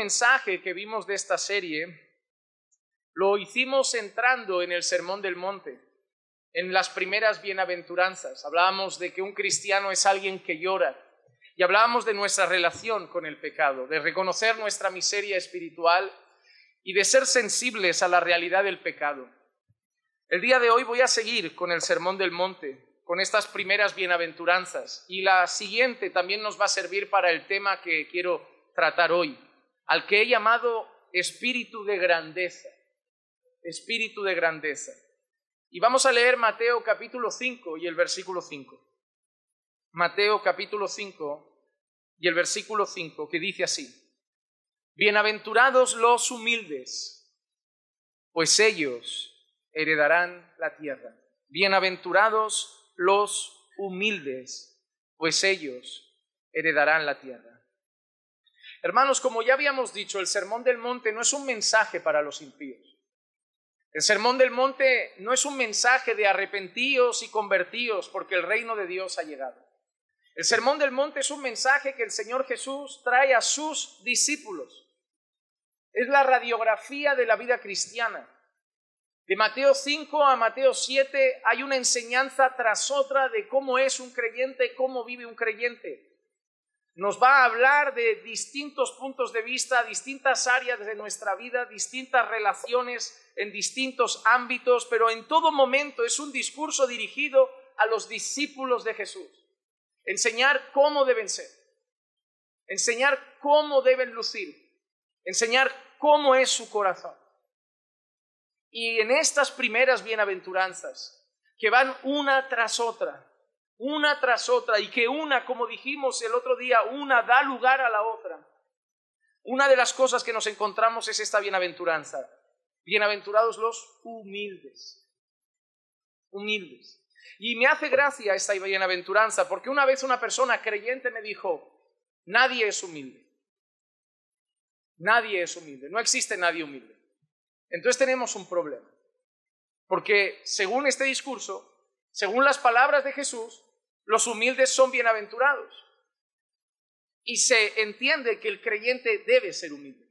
mensaje que vimos de esta serie lo hicimos entrando en el Sermón del Monte, en las primeras bienaventuranzas. Hablábamos de que un cristiano es alguien que llora y hablábamos de nuestra relación con el pecado, de reconocer nuestra miseria espiritual y de ser sensibles a la realidad del pecado. El día de hoy voy a seguir con el Sermón del Monte, con estas primeras bienaventuranzas, y la siguiente también nos va a servir para el tema que quiero tratar hoy, al que he llamado espíritu de grandeza. Espíritu de grandeza. Y vamos a leer Mateo capítulo 5 y el versículo 5. Mateo capítulo 5 y el versículo 5, que dice así: Bienaventurados los humildes, pues ellos heredarán la tierra. Bienaventurados los humildes, pues ellos heredarán la tierra. Hermanos, como ya habíamos dicho, el Sermón del Monte no es un mensaje para los impíos. El Sermón del Monte no es un mensaje de arrepentíos y convertíos porque el reino de Dios ha llegado. El Sermón del Monte es un mensaje que el Señor Jesús trae a sus discípulos. Es la radiografía de la vida cristiana. De Mateo 5 a Mateo 7 hay una enseñanza tras otra de cómo es un creyente, cómo vive un creyente. Nos va a hablar de distintos puntos de vista, distintas áreas de nuestra vida, distintas relaciones en distintos ámbitos, pero en todo momento es un discurso dirigido a los discípulos de Jesús. Enseñar cómo deben ser, enseñar cómo deben lucir, enseñar cómo es su corazón. Y en estas primeras bienaventuranzas, que van una tras otra, y que una, como dijimos el otro día, una da lugar a la otra. Una de las cosas que nos encontramos es esta bienaventuranza. Bienaventurados los humildes. Humildes. Y me hace gracia esta bienaventuranza, porque una vez una persona creyente me dijo: nadie es humilde. Nadie es humilde. No existe nadie humilde. Entonces tenemos un problema. Porque según este discurso, según las palabras de Jesús, los humildes son bienaventurados. Y se entiende que el creyente debe ser humilde.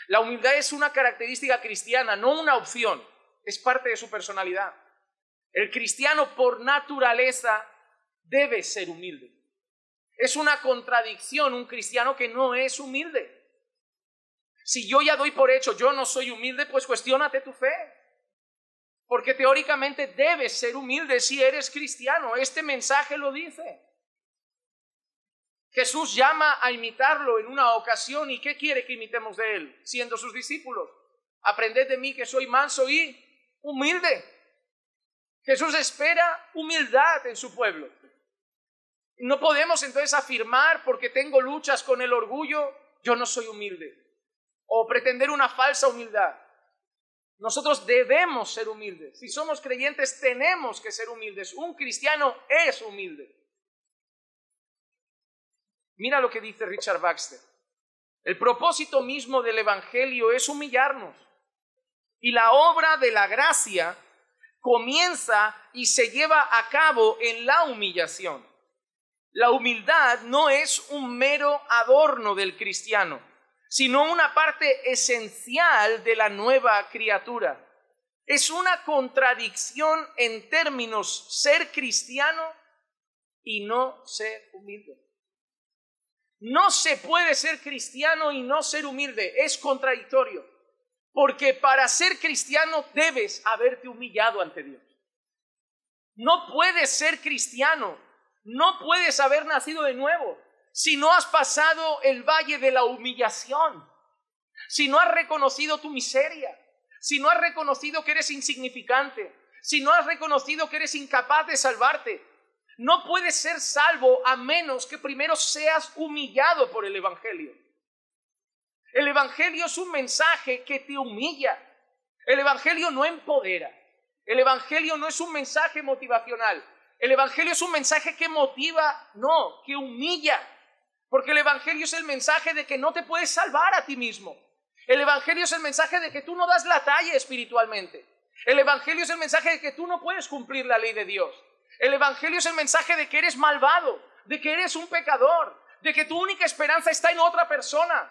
La humildad es una característica cristiana, no una opción, es parte de su personalidad. El cristiano por naturaleza debe ser humilde. Es una contradicción un cristiano que no es humilde. Si yo ya doy por hecho, yo no soy humilde, pues cuestiónate tu fe. Porque teóricamente debes ser humilde si eres cristiano. Este mensaje lo dice. Jesús llama a imitarlo en una ocasión. ¿Y qué quiere que imitemos de él? Siendo sus discípulos. Aprended de mí que soy manso y humilde. Jesús espera humildad en su pueblo. No podemos entonces afirmar, porque tengo luchas con el orgullo, yo no soy humilde. O pretender una falsa humildad. Nosotros debemos ser humildes. Si somos creyentes, tenemos que ser humildes. Un cristiano es humilde. Mira lo que dice Richard Baxter. El propósito mismo del Evangelio es humillarnos. Y la obra de la gracia comienza y se lleva a cabo en la humillación. La humildad no es un mero adorno del cristiano, sino una parte esencial de la nueva criatura. Es una contradicción en términos ser cristiano y no ser humilde. No se puede ser cristiano y no ser humilde, es contradictorio, porque para ser cristiano debes haberte humillado ante Dios. No puedes ser cristiano, no puedes haber nacido de nuevo si no has pasado el valle de la humillación, si no has reconocido tu miseria, si no has reconocido que eres insignificante, si no has reconocido que eres incapaz de salvarte. No puedes ser salvo a menos que primero seas humillado por el Evangelio. El Evangelio es un mensaje que te humilla. El Evangelio no empodera. El Evangelio no es un mensaje motivacional. El Evangelio es un mensaje que motiva, no, que humilla. Porque el Evangelio es el mensaje de que no te puedes salvar a ti mismo. El Evangelio es el mensaje de que tú no das la talla espiritualmente. El Evangelio es el mensaje de que tú no puedes cumplir la ley de Dios. El Evangelio es el mensaje de que eres malvado, de que eres un pecador, de que tu única esperanza está en otra persona.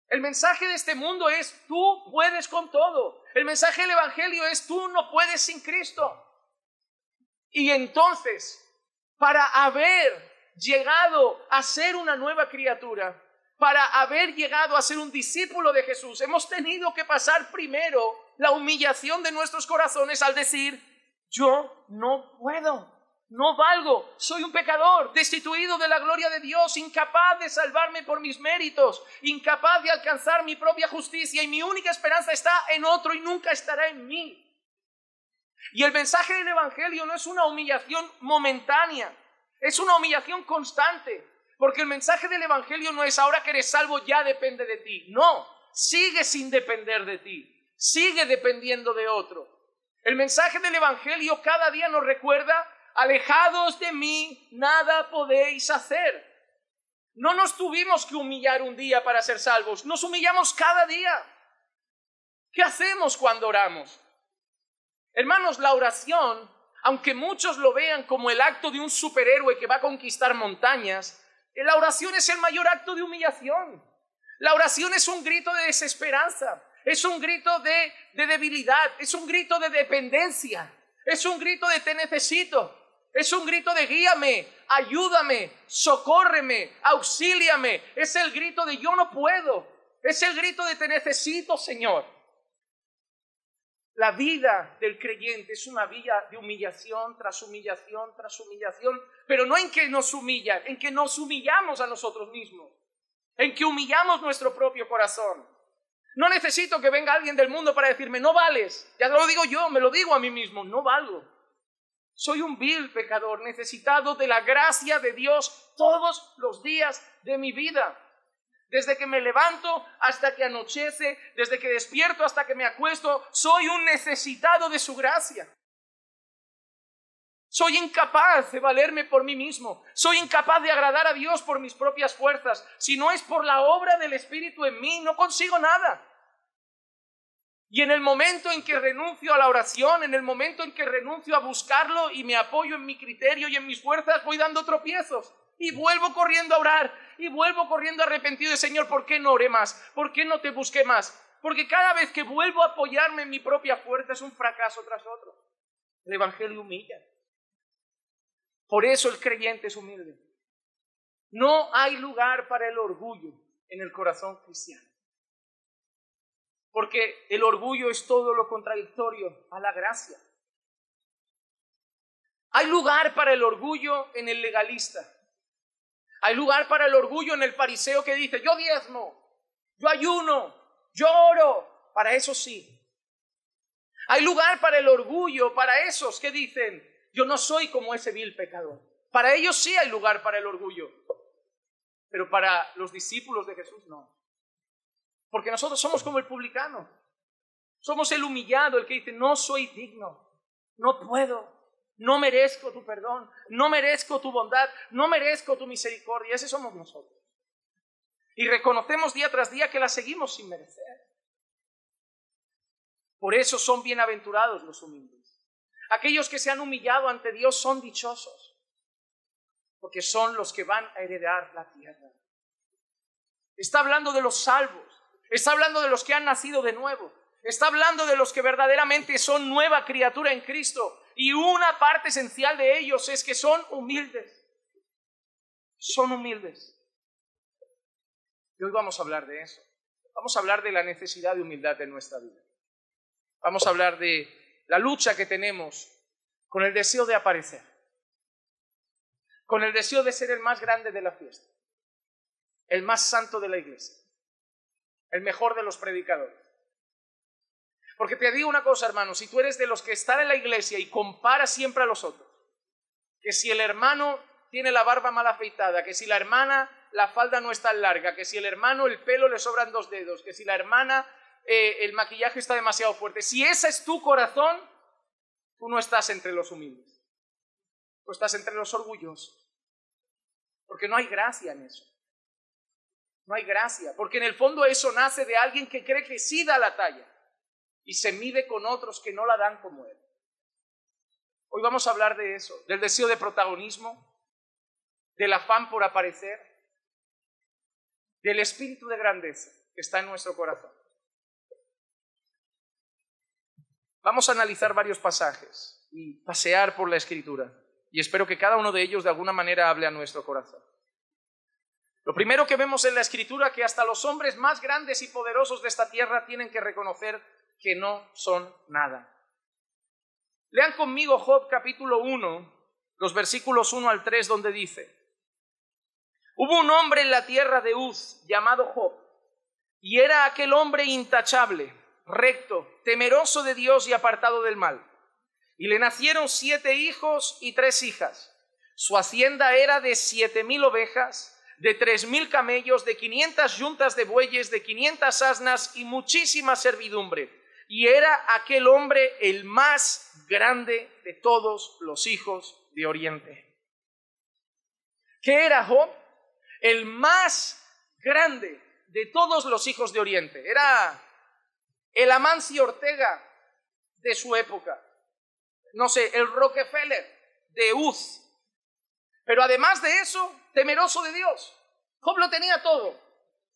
El mensaje de este mundo es: tú puedes con todo. El mensaje del Evangelio es: tú no puedes sin Cristo. Y entonces, para haber llegado a ser una nueva criatura, para haber llegado a ser un discípulo de Jesús, hemos tenido que pasar primero la humillación de nuestros corazones al decir: yo no puedo, no valgo, soy un pecador, destituido de la gloria de Dios, incapaz de salvarme por mis méritos, incapaz de alcanzar mi propia justicia, y mi única esperanza está en otro y nunca estará en mí. Y el mensaje del Evangelio no es una humillación momentánea, es una humillación constante, porque el mensaje del Evangelio no es: ahora que eres salvo ya depende de ti. No, sigue sin depender de ti, sigue dependiendo de otro. El mensaje del Evangelio cada día nos recuerda: alejados de mí, nada podéis hacer. No nos tuvimos que humillar un día para ser salvos, nos humillamos cada día. ¿Qué hacemos cuando oramos? Hermanos, la oración, aunque muchos lo vean como el acto de un superhéroe que va a conquistar montañas, la oración es el mayor acto de humillación. La oración es un grito de desesperanza, es un grito de debilidad, es un grito de dependencia, es un grito de te necesito, es un grito de guíame, ayúdame, socórreme, auxíliame. Es el grito de yo no puedo, es el grito de te necesito, Señor. La vida del creyente es una vida de humillación tras humillación tras humillación, pero no en que nos humillan, en que nos humillamos a nosotros mismos, en que humillamos nuestro propio corazón. No necesito que venga alguien del mundo para decirme: no vales. Ya lo digo yo, me lo digo a mí mismo: no valgo. Soy un vil pecador necesitado de la gracia de Dios todos los días de mi vida. Desde que me levanto hasta que anochece, desde que despierto hasta que me acuesto, soy un necesitado de su gracia. Soy incapaz de valerme por mí mismo. Soy incapaz de agradar a Dios por mis propias fuerzas. Si no es por la obra del Espíritu en mí, no consigo nada. Y en el momento en que renuncio a la oración, en el momento en que renuncio a buscarlo y me apoyo en mi criterio y en mis fuerzas, voy dando tropiezos. Y vuelvo corriendo a orar, y vuelvo corriendo arrepentido de: Señor, ¿por qué no oré más? ¿Por qué no te busqué más? Porque cada vez que vuelvo a apoyarme en mi propia fuerza es un fracaso tras otro. El Evangelio humilla. Por eso el creyente es humilde. No hay lugar para el orgullo en el corazón cristiano. Porque el orgullo es todo lo contradictorio a la gracia. Hay lugar para el orgullo en el legalista. Hay lugar para el orgullo en el fariseo que dice: yo diezmo, yo ayuno, yo oro. Para eso sí. Hay lugar para el orgullo para esos que dicen: yo no soy como ese vil pecador. Para ellos sí hay lugar para el orgullo. Pero para los discípulos de Jesús no. Porque nosotros somos como el publicano. Somos el humillado, el que dice: no soy digno, no puedo. No merezco tu perdón, no merezco tu bondad, no merezco tu misericordia. Ese somos nosotros. Y reconocemos día tras día que la seguimos sin merecer. Por eso son bienaventurados los humildes. Aquellos que se han humillado ante Dios son dichosos, porque son los que van a heredar la tierra. Está hablando de los salvos, está hablando de los que han nacido de nuevo, está hablando de los que verdaderamente son nueva criatura en Cristo. Y una parte esencial de ellos es que son humildes. Son humildes. Y hoy vamos a hablar de eso. Vamos a hablar de la necesidad de humildad en nuestra vida. Vamos a hablar de la lucha que tenemos con el deseo de aparecer, con el deseo de ser el más grande de la fiesta, el más santo de la iglesia, el mejor de los predicadores. Porque te digo una cosa, hermano: si tú eres de los que están en la iglesia y comparas siempre a los otros, que si el hermano tiene la barba mal afeitada, que si la hermana la falda no es tan larga, que si el hermano el pelo le sobran 2 dedos, que si la hermana el maquillaje está demasiado fuerte, si ese es tu corazón, tú no estás entre los humildes, tú estás entre los orgullosos, porque no hay gracia en eso. No hay gracia, porque en el fondo eso nace de alguien que cree que sí da la talla y se mide con otros que no la dan como él. Hoy vamos a hablar de eso, del deseo de protagonismo, del afán por aparecer, del espíritu de grandeza. que está en nuestro corazón. Vamos a analizar varios pasajes y pasear por la Escritura. Y espero que cada uno de ellos de alguna manera hable a nuestro corazón. Lo primero que vemos en la Escritura, que hasta los hombres más grandes y poderosos de esta tierra tienen que reconocer que no son nada. Lean conmigo Job capítulo 1, los versículos 1 al 3, donde dice: Hubo un hombre en la tierra de Uz llamado Job, y era aquel hombre intachable, recto, temeroso de Dios y apartado del mal. Y le nacieron 7 hijos y 3 hijas. Su hacienda era de 7,000 ovejas, de 3,000 camellos, de 500 yuntas de bueyes, de 500 asnas y muchísima servidumbre. Y era aquel hombre el más grande de todos los hijos de Oriente. ¿Qué era Job? El más grande de todos los hijos de Oriente. Era el Amancio Ortega de su época. No sé, el Rockefeller de Uz. Pero además de eso, temeroso de Dios. Job lo tenía todo.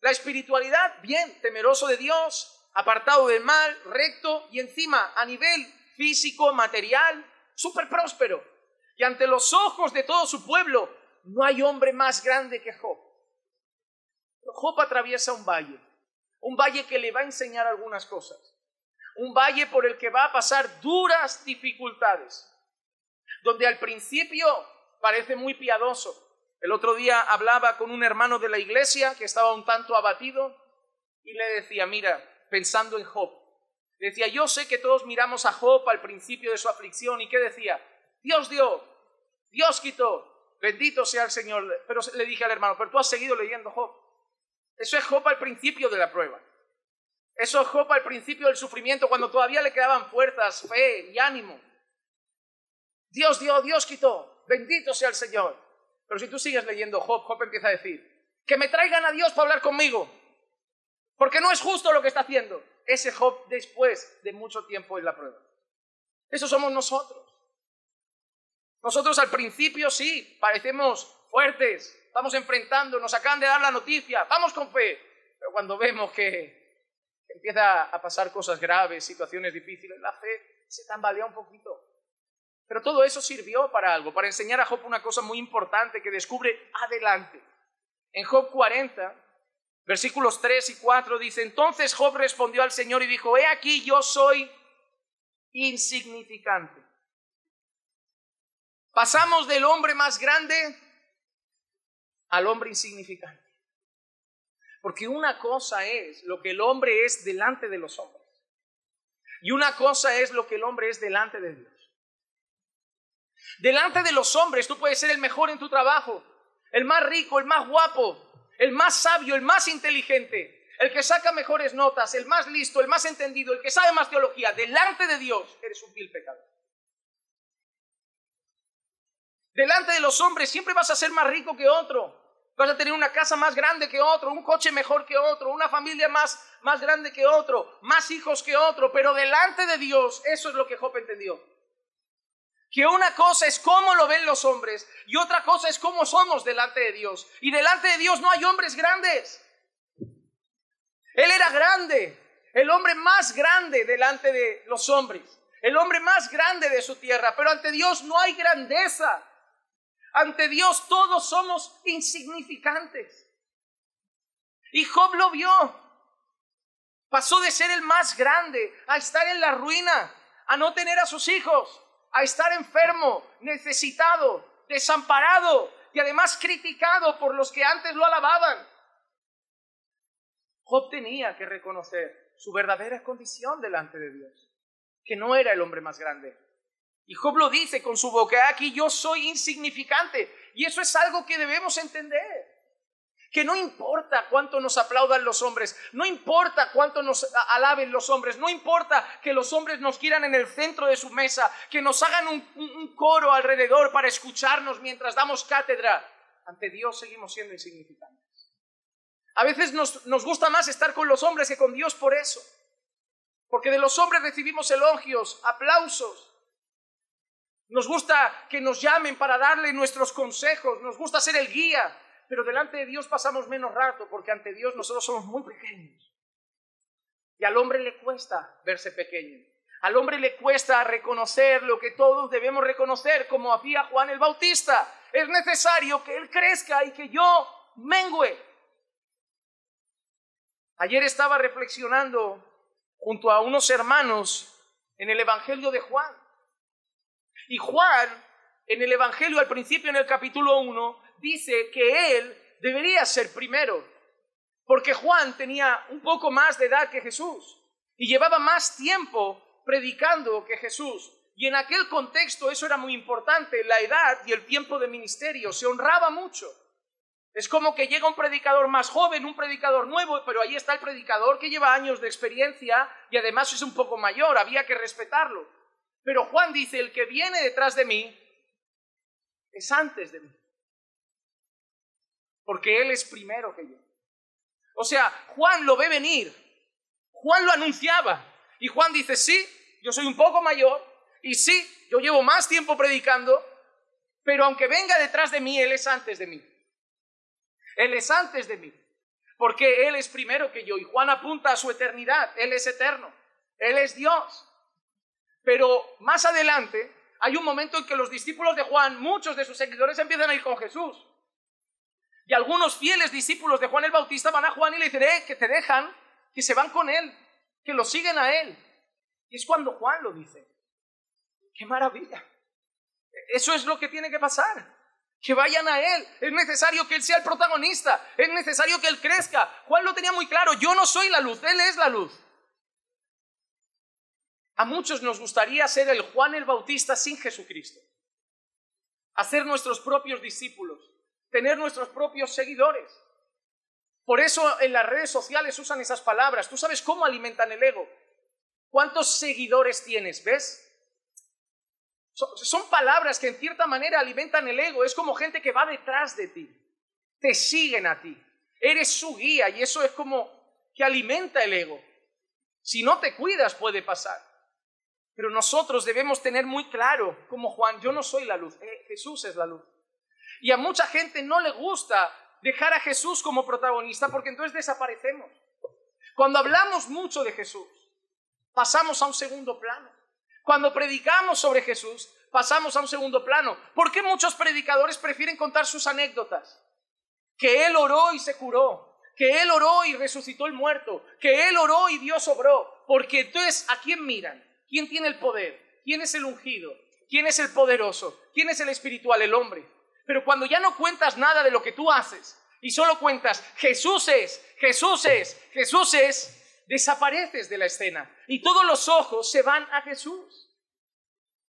La espiritualidad, bien, temeroso de Dios, apartado del mal, recto, y encima a nivel físico, material, súper próspero. Y ante los ojos de todo su pueblo, no hay hombre más grande que Job. Pero Job atraviesa un valle que le va a enseñar algunas cosas. Un valle por el que va a pasar duras dificultades, donde al principio parece muy piadoso. El otro día hablaba con un hermano de la iglesia que estaba un tanto abatido y le decía, mira, pensando en Job, le decía, yo sé que todos miramos a Job al principio de su aflicción, y ¿qué decía? Dios dio, Dios quitó, bendito sea el Señor. Pero le dije al hermano, pero tú has seguido leyendo Job. Eso es Job al principio de la prueba. Eso es Job al principio del sufrimiento, cuando todavía le quedaban fuerzas, fe y ánimo. Dios dio, Dios quitó, bendito sea el Señor. Pero si tú sigues leyendo Job, Job empieza a decir, que me traigan a Dios para hablar conmigo, porque no es justo lo que está haciendo. Ese Job después de mucho tiempo en la prueba. Eso somos nosotros. Nosotros al principio sí, parecemos fuertes, estamos enfrentando, nos acaban de dar la noticia, vamos con fe. Pero cuando vemos que empieza a pasar cosas graves, situaciones difíciles, la fe se tambalea un poquito. Pero todo eso sirvió para algo, para enseñar a Job una cosa muy importante que descubre adelante. En Job 40, versículos 3 y 4 dice, entonces Job respondió al Señor y dijo, he aquí yo soy insignificante. Pasamos del hombre más grande al hombre insignificante. Porque una cosa es lo que el hombre es delante de los hombres. Y una cosa es lo que el hombre es delante de Dios. Delante de los hombres tú puedes ser el mejor en tu trabajo, el más rico, el más guapo, el más sabio, el más inteligente, el que saca mejores notas, el más listo, el más entendido, el que sabe más teología. Delante de Dios eres un vil pecador. Delante de los hombres siempre vas a ser más rico que otro. Vas a tener una casa más grande que otro, un coche mejor que otro, una familia más grande que otro, más hijos que otro. Pero delante de Dios, eso es lo que Job entendió. Que una cosa es cómo lo ven los hombres y otra cosa es cómo somos delante de Dios. Y delante de Dios no hay hombres grandes. Él era grande, el hombre más grande delante de los hombres, el hombre más grande de su tierra. Pero ante Dios no hay grandeza. Ante Dios todos somos insignificantes. Y Job lo vio. Pasó de ser el más grande a estar en la ruina, a no tener a sus hijos, a estar enfermo, necesitado, desamparado y además criticado por los que antes lo alababan. Job tenía que reconocer su verdadera condición delante de Dios, que no era el hombre más grande. Y Job lo dice con su boca, aquí yo soy insignificante. Y eso es algo que debemos entender. Que no importa cuánto nos aplaudan los hombres, no importa cuánto nos alaben los hombres, no importa que los hombres nos quieran en el centro de su mesa, que nos hagan un coro alrededor para escucharnos mientras damos cátedra. Ante Dios seguimos siendo insignificantes. A veces nos gusta más estar con los hombres que con Dios por eso. Porque de los hombres recibimos elogios, aplausos. Nos gusta que nos llamen para darle nuestros consejos, nos gusta ser el guía, pero delante de Dios pasamos menos rato porque ante Dios nosotros somos muy pequeños. Y al hombre le cuesta verse pequeño. Al hombre le cuesta reconocer lo que todos debemos reconocer, como hacía Juan el Bautista. Es necesario que él crezca y que yo mengüe. Ayer estaba reflexionando junto a unos hermanos en el Evangelio de Juan. Y Juan, en el Evangelio, al principio, en el capítulo 1, dice que él debería ser primero, porque Juan tenía un poco más de edad que Jesús y llevaba más tiempo predicando que Jesús. Y en aquel contexto eso era muy importante, la edad y el tiempo de ministerio, se honraba mucho. Es como que llega un predicador más joven, un predicador nuevo, pero ahí está el predicador que lleva años de experiencia y además es un poco mayor, había que respetarlo. Pero Juan dice, el que viene detrás de mí es antes de mí, porque él es primero que yo. O sea, Juan lo ve venir, Juan lo anunciaba y Juan dice, sí, yo soy un poco mayor y sí, yo llevo más tiempo predicando, pero aunque venga detrás de mí, él es antes de mí. Él es antes de mí, porque él es primero que yo. Y Juan apunta a su eternidad, él es eterno, él es Dios. Pero más adelante hay un momento en que los discípulos de Juan, muchos de sus seguidores empiezan a ir con Jesús. Y algunos fieles discípulos de Juan el Bautista van a Juan y le dicen, que te dejan, que se van con él, que lo siguen a él. Y es cuando Juan lo dice. ¡Qué maravilla! Eso es lo que tiene que pasar. Que vayan a él. Es necesario que él sea el protagonista. Es necesario que él crezca. Juan lo tenía muy claro. Yo no soy la luz, él es la luz. A muchos nos gustaría ser el Juan el Bautista sin Jesucristo. Hacer nuestros propios discípulos. Tener nuestros propios seguidores. Por eso en las redes sociales usan esas palabras. Tú sabes cómo alimentan el ego. ¿Cuántos seguidores tienes? ¿Ves? Son palabras que en cierta manera alimentan el ego. Es como gente que va detrás de ti. Te siguen a ti. Eres su guía y eso es como que alimenta el ego. Si no te cuidas puede pasar. Pero nosotros debemos tener muy claro, como Juan, yo no soy la luz, Jesús es la luz. Y a mucha gente no le gusta dejar a Jesús como protagonista porque entonces desaparecemos. Cuando hablamos mucho de Jesús, pasamos a un segundo plano. Cuando predicamos sobre Jesús, pasamos a un segundo plano. ¿Por qué muchos predicadores prefieren contar sus anécdotas? Que él oró y se curó, que él oró y resucitó el muerto, que él oró y Dios obró. Porque entonces, ¿a quién miran? ¿Quién tiene el poder? ¿Quién es el ungido? ¿Quién es el poderoso? ¿Quién es el espiritual? El hombre. Pero cuando ya no cuentas nada de lo que tú haces y solo cuentas Jesús es, Jesús es, Jesús es, desapareces de la escena y todos los ojos se van a Jesús.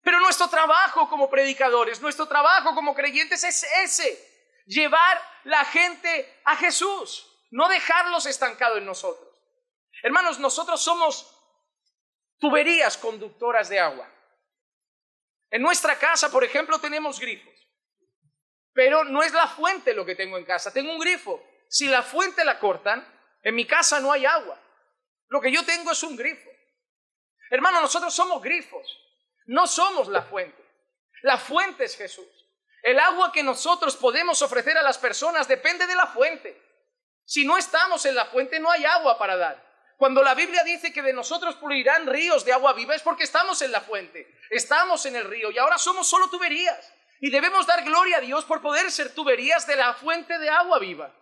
Pero nuestro trabajo como predicadores, nuestro trabajo como creyentes es ese, llevar la gente a Jesús, no dejarlos estancados en nosotros. Hermanos, nosotros somos tuberías conductoras de agua. En nuestra casa, por ejemplo, tenemos grifos, pero no es la fuente lo que tengo en casa, tengo un grifo. Si la fuente la cortan, en mi casa no hay agua. Lo que yo tengo es un grifo. Hermano, nosotros somos grifos, no somos la fuente. La fuente es Jesús. El agua que nosotros podemos ofrecer a las personas depende de la fuente. Si no estamos en la fuente, no hay agua para dar. Cuando la Biblia dice que de nosotros fluirán ríos de agua viva, es porque estamos en la fuente, estamos en el río y ahora somos solo tuberías. Y debemos dar gloria a Dios por poder ser tuberías de la fuente de agua viva.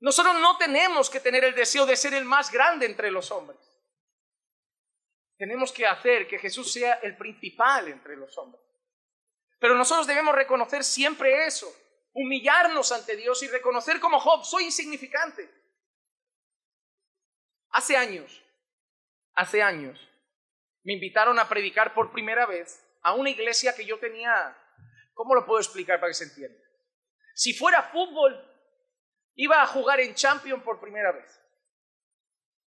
Nosotros no tenemos que tener el deseo de ser el más grande entre los hombres. Tenemos que hacer que Jesús sea el principal entre los hombres. Pero nosotros debemos reconocer siempre eso, humillarnos ante Dios y reconocer como Job, soy insignificante. Hace años, me invitaron a predicar por primera vez a una iglesia que yo tenía, ¿cómo lo puedo explicar para que se entienda? Si fuera fútbol, iba a jugar en Champions por primera vez,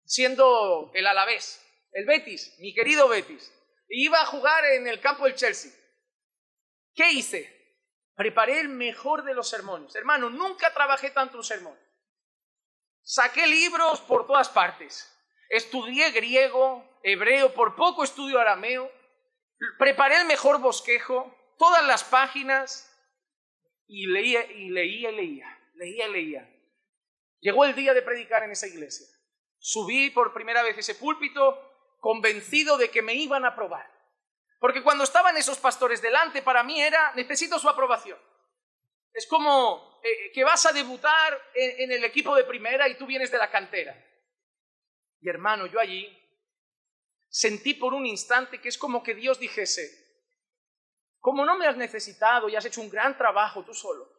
siendo el Alavés, el Betis, mi querido Betis, y iba a jugar en el campo del Chelsea. ¿Qué hice? Preparé el mejor de los sermones. Hermano, nunca trabajé tanto un sermón. Saqué libros por todas partes. Estudié griego, hebreo, por poco estudio arameo. Preparé el mejor bosquejo, todas las páginas y leía. Llegó el día de predicar en esa iglesia. Subí por primera vez ese púlpito convencido de que me iban a aprobar. Porque cuando estaban esos pastores delante, para mí era, necesito su aprobación. Es como que vas a debutar en el equipo de primera y tú vienes de la cantera. Y hermano, yo allí sentí por un instante que es como que Dios dijese, como no me has necesitado y has hecho un gran trabajo tú solo,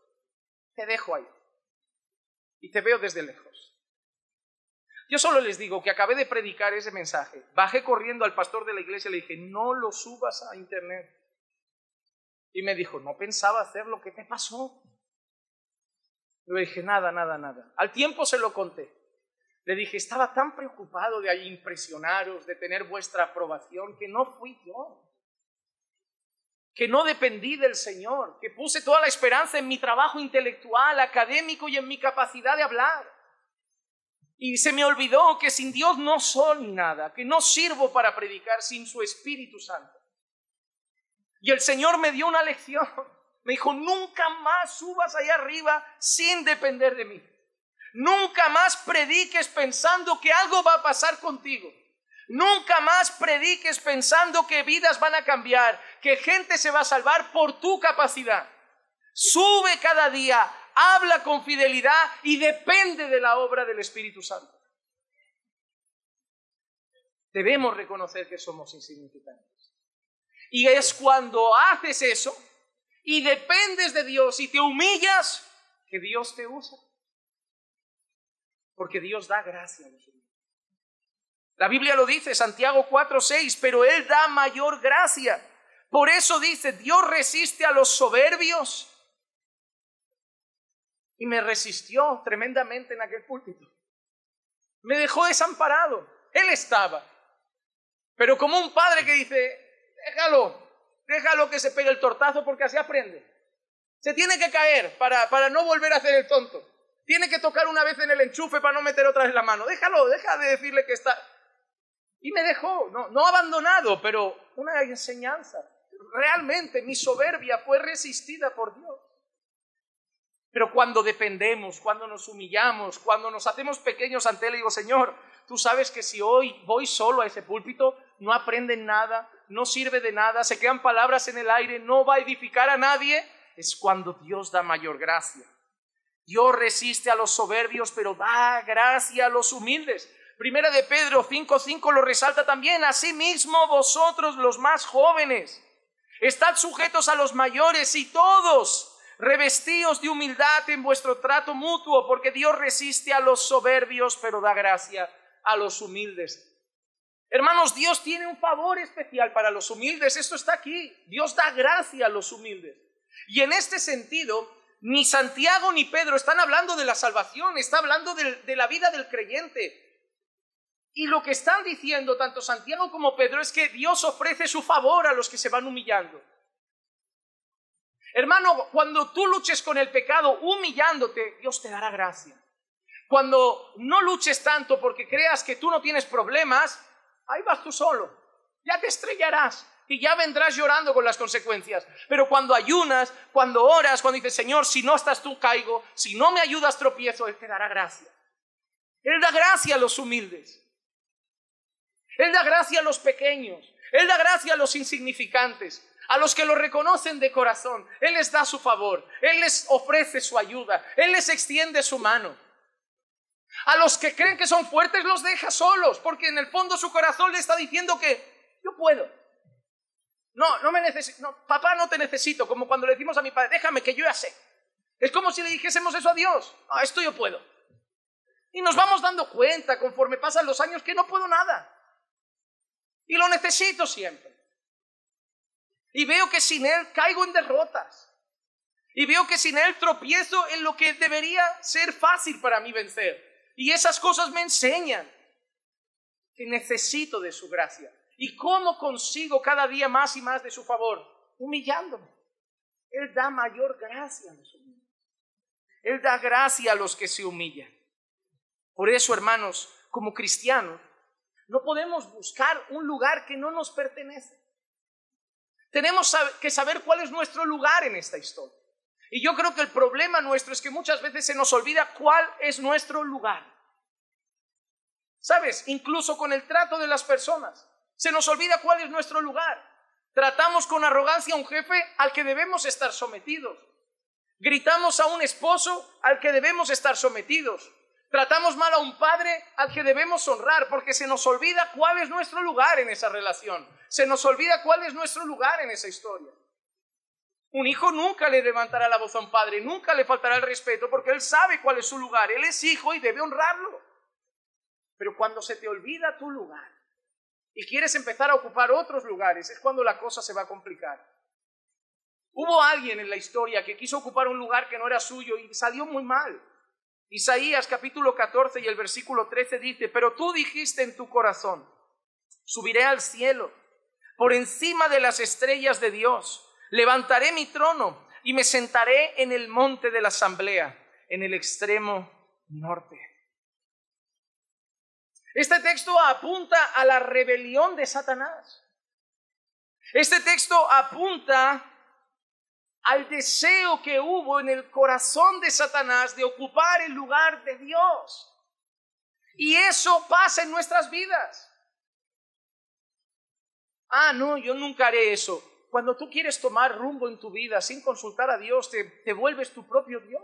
te dejo ahí y te veo desde lejos. Yo solo les digo que acabé de predicar ese mensaje, bajé corriendo al pastor de la iglesia y le dije, no lo subas a internet. Y me dijo, no pensaba hacerlo, ¿qué te pasó? Le dije, nada. Al tiempo se lo conté. Le dije, estaba tan preocupado de impresionaros, de tener vuestra aprobación, que no fui yo. Que no dependí del Señor, que puse toda la esperanza en mi trabajo intelectual, académico y en mi capacidad de hablar. Y se me olvidó que sin Dios no soy nada, que no sirvo para predicar sin su Espíritu Santo. Y el Señor me dio una lección. Me dijo, nunca más subas allá arriba sin depender de mí. Nunca más prediques pensando que algo va a pasar contigo. Nunca más prediques pensando que vidas van a cambiar, que gente se va a salvar por tu capacidad. Sube cada día, habla con fidelidad y depende de la obra del Espíritu Santo. Debemos reconocer que somos insignificantes. Y es cuando haces eso y dependes de Dios y te humillas, que Dios te usa. Porque Dios da gracia a los humildes. La Biblia lo dice, Santiago 4:6, pero Él da mayor gracia. Por eso dice, Dios resiste a los soberbios. Y me resistió tremendamente en aquel púlpito. Me dejó desamparado. Él estaba. Pero como un padre que dice, déjalo que se pegue el tortazo porque así aprende. Se tiene que caer para no volver a hacer el tonto. Tiene que tocar una vez en el enchufe para no meter otra vez la mano. Deja de decirle que está... Y me dejó, no abandonado, pero una enseñanza. Realmente mi soberbia fue resistida por Dios. Pero cuando dependemos, cuando nos humillamos, cuando nos hacemos pequeños ante Él, digo, Señor, tú sabes que si hoy voy solo a ese púlpito, no aprenden nada, no sirve de nada, se quedan palabras en el aire, no va a edificar a nadie, es cuando Dios da mayor gracia. Dios resiste a los soberbios, pero da gracia a los humildes. Primera de Pedro 5:5 lo resalta también. Asimismo vosotros los más jóvenes, estad sujetos a los mayores y todos revestíos de humildad en vuestro trato mutuo, porque Dios resiste a los soberbios, pero da gracia a los humildes. Hermanos, Dios tiene un favor especial para los humildes. Esto está aquí. Dios da gracia a los humildes. Y en este sentido, ni Santiago ni Pedro están hablando de la salvación, está hablando de la vida del creyente. Y lo que están diciendo tanto Santiago como Pedro es que Dios ofrece su favor a los que se van humillando. Hermano, cuando tú luches con el pecado humillándote, Dios te dará gracia. Cuando no luches tanto porque creas que tú no tienes problemas, ahí vas tú solo, ya te estrellarás y ya vendrás llorando con las consecuencias. Pero cuando ayunas, cuando oras, cuando dices, Señor, si no estás tú caigo, si no me ayudas tropiezo, Él te dará gracia. Él da gracia a los humildes. Él da gracia a los pequeños. Él da gracia a los insignificantes, a los que lo reconocen de corazón. Él les da su favor, Él les ofrece su ayuda, Él les extiende su mano. A los que creen que son fuertes los deja solos, porque en el fondo su corazón le está diciendo que yo puedo. No me necesito, no, papá, no te necesito, como cuando le decimos a mi padre, déjame que yo ya sé. Es como si le dijésemos eso a Dios, esto yo puedo. Y nos vamos dando cuenta conforme pasan los años que no puedo nada. Y lo necesito siempre. Y veo que sin Él caigo en derrotas. Y veo que sin Él tropiezo en lo que debería ser fácil para mí vencer. Y esas cosas me enseñan que necesito de su gracia. ¿Y cómo consigo cada día más y más de su favor? Humillándome. Él da mayor gracia a los humildes. Él da gracia a los que se humillan. Por eso, hermanos, como cristianos, no podemos buscar un lugar que no nos pertenece. Tenemos que saber cuál es nuestro lugar en esta historia. Y yo creo que el problema nuestro es que muchas veces se nos olvida cuál es nuestro lugar. ¿Sabes? Incluso con el trato de las personas. Se nos olvida cuál es nuestro lugar. Tratamos con arrogancia a un jefe al que debemos estar sometidos. Gritamos a un esposo al que debemos estar sometidos. Tratamos mal a un padre al que debemos honrar, porque se nos olvida cuál es nuestro lugar en esa relación. Se nos olvida cuál es nuestro lugar en esa historia. Un hijo nunca le levantará la voz a un padre, nunca le faltará el respeto, porque él sabe cuál es su lugar. Él es hijo y debe honrarlo. Pero cuando se te olvida tu lugar y quieres empezar a ocupar otros lugares, es cuando la cosa se va a complicar. Hubo alguien en la historia que quiso ocupar un lugar que no era suyo y salió muy mal. Isaías capítulo 14 y el versículo 13 dice: pero tú dijiste en tu corazón, subiré al cielo, por encima de las estrellas de Dios, levantaré mi trono y me sentaré en el monte de la asamblea, en el extremo norte. Este texto apunta a la rebelión de Satanás. Este texto apunta al deseo que hubo en el corazón de Satanás de ocupar el lugar de Dios. Y eso pasa en nuestras vidas. No, yo nunca haré eso. Cuando tú quieres tomar rumbo en tu vida sin consultar a Dios, te vuelves tu propio Dios.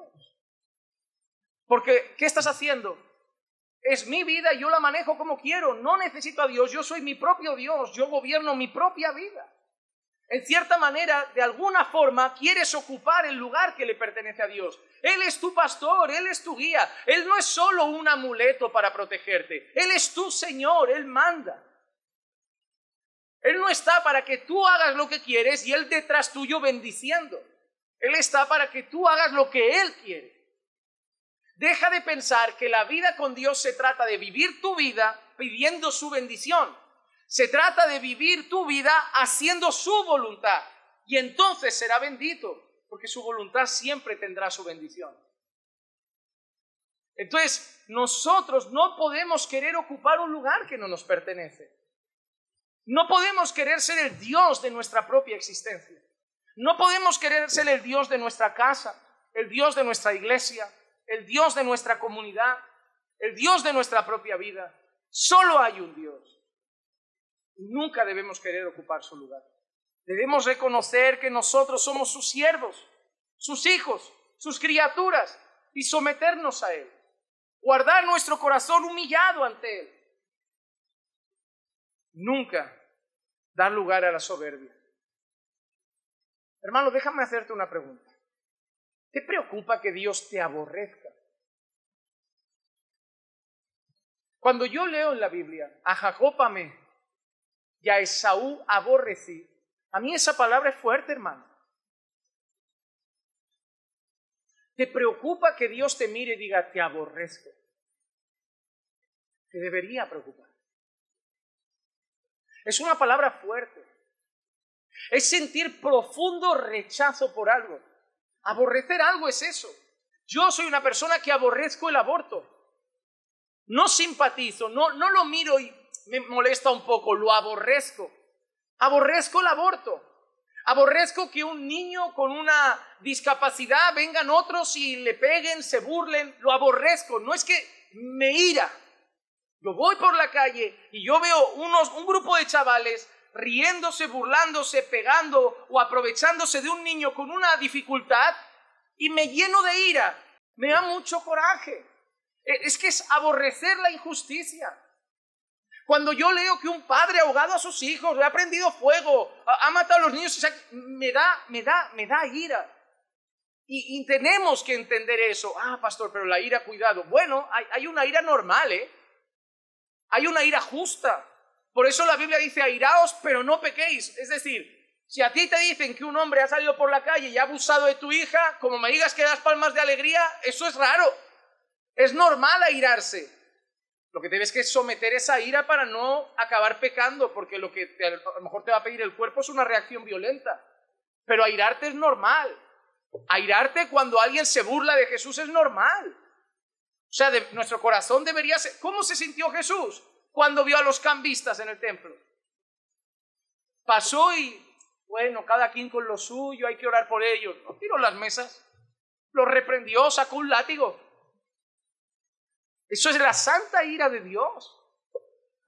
Porque, ¿qué estás haciendo? Es mi vida y yo la manejo como quiero. No necesito a Dios, yo soy mi propio Dios. Yo gobierno mi propia vida. En cierta manera, de alguna forma, quieres ocupar el lugar que le pertenece a Dios. Él es tu pastor, Él es tu guía. Él no es solo un amuleto para protegerte. Él es tu Señor, Él manda. Él no está para que tú hagas lo que quieres y Él detrás tuyo bendiciendo. Él está para que tú hagas lo que Él quiere. Deja de pensar que la vida con Dios se trata de vivir tu vida pidiendo su bendición. Se trata de vivir tu vida haciendo su voluntad. Y entonces será bendito, porque su voluntad siempre tendrá su bendición. Entonces, nosotros no podemos querer ocupar un lugar que no nos pertenece. No podemos querer ser el Dios de nuestra propia existencia. No podemos querer ser el Dios de nuestra casa, el Dios de nuestra iglesia, el Dios de nuestra comunidad, el Dios de nuestra propia vida. Solo hay un Dios. Nunca debemos querer ocupar su lugar. Debemos reconocer que nosotros somos sus siervos, sus hijos, sus criaturas, y someternos a Él. Guardar nuestro corazón humillado ante Él. Nunca dar lugar a la soberbia. Hermano, déjame hacerte una pregunta. ¿Te preocupa que Dios te aborrezca? Cuando yo leo en la Biblia, a Jacob amé y a Esaú aborrecí, a mí esa palabra es fuerte, hermano. ¿Te preocupa que Dios te mire y diga, te aborrezco? Te debería preocupar. Es una palabra fuerte. Es sentir profundo rechazo por algo. Aborrecer algo es eso. Yo soy una persona que aborrezco el aborto. No simpatizo, no lo miro y me molesta un poco, lo aborrezco. Aborrezco el aborto. Aborrezco que un niño con una discapacidad vengan otros y le peguen, se burlen. Lo aborrezco. No es que me ira. Yo voy por la calle y yo veo un grupo de chavales riéndose, burlándose, pegando o aprovechándose de un niño con una dificultad y me lleno de ira. Me da mucho coraje. Es que es aborrecer la injusticia. Cuando yo leo que un padre ha ahogado a sus hijos, le ha prendido fuego, ha matado a los niños, o sea, me da ira. Y tenemos que entender eso. Pastor, pero la ira, cuidado. Bueno, hay una ira normal, Hay una ira justa. Por eso la Biblia dice, airaos, pero no pequéis. Es decir, si a ti te dicen que un hombre ha salido por la calle y ha abusado de tu hija, como me digas que das palmas de alegría, eso es raro. Es normal airarse. Lo que debes que es someter esa ira para no acabar pecando, porque lo que a lo mejor te va a pedir el cuerpo es una reacción violenta. Pero airarte es normal. Airarte cuando alguien se burla de Jesús es normal. O sea, nuestro corazón debería ser... ¿Cómo se sintió Jesús cuando vio a los cambistas en el templo? Pasó y, bueno, cada quien con lo suyo, hay que orar por ellos. No tiró las mesas, los reprendió, sacó un látigo. Eso es la santa ira de Dios.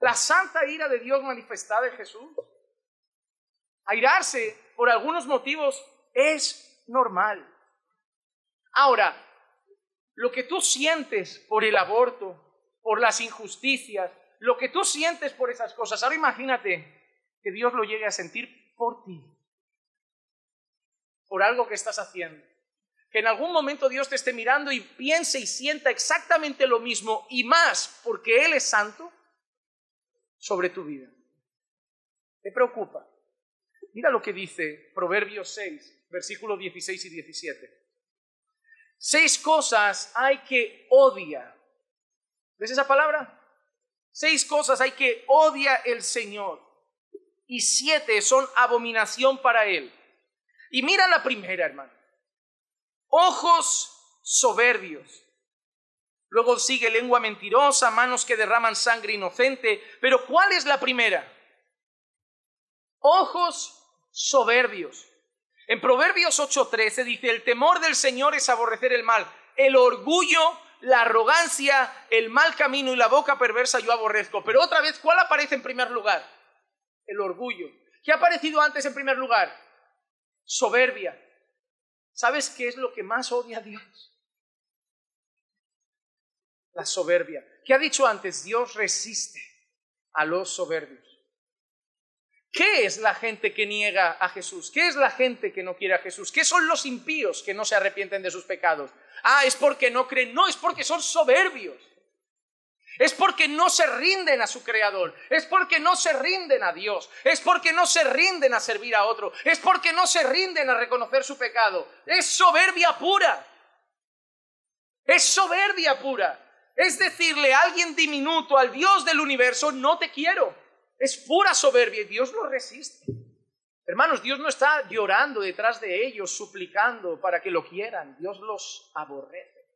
La santa ira de Dios manifestada en Jesús. Airarse por algunos motivos es normal. Ahora, lo que tú sientes por el aborto, por las injusticias, lo que tú sientes por esas cosas, ahora imagínate que Dios lo llegue a sentir por ti, por algo que estás haciendo. Que en algún momento Dios te esté mirando y piense y sienta exactamente lo mismo y más, porque Él es santo, sobre tu vida. ¿Te preocupa? Mira lo que dice Proverbios 6, versículos 16 y 17. 6 cosas hay que odia. ¿Ves esa palabra? 6 cosas hay que odia el Señor y 7 son abominación para Él. Y mira la primera, hermano. Ojos soberbios. Luego sigue lengua mentirosa, manos que derraman sangre inocente. Pero ¿cuál es la primera? Ojos soberbios. En Proverbios 8:13 dice, el temor del Señor es aborrecer el mal. El orgullo, la arrogancia, el mal camino y la boca perversa yo aborrezco. Pero otra vez, ¿cuál aparece en primer lugar? El orgullo. ¿Qué ha aparecido antes en primer lugar? Soberbia. ¿Sabes qué es lo que más odia a Dios? La soberbia. ¿Qué ha dicho antes? Dios resiste a los soberbios. ¿Qué es la gente que niega a Jesús? ¿Qué es la gente que no quiere a Jesús? ¿Qué son los impíos que no se arrepienten de sus pecados? Ah, es porque no creen. No, es porque son soberbios. Es porque no se rinden a su Creador. Es porque no se rinden a Dios. Es porque no se rinden a servir a otro. Es porque no se rinden a reconocer su pecado. Es soberbia pura. Es soberbia pura. Es decirle a alguien diminuto, al Dios del universo, no te quiero. Es pura soberbia y Dios lo resiste. Hermanos, Dios no está llorando detrás de ellos, suplicando para que lo quieran. Dios los aborrece.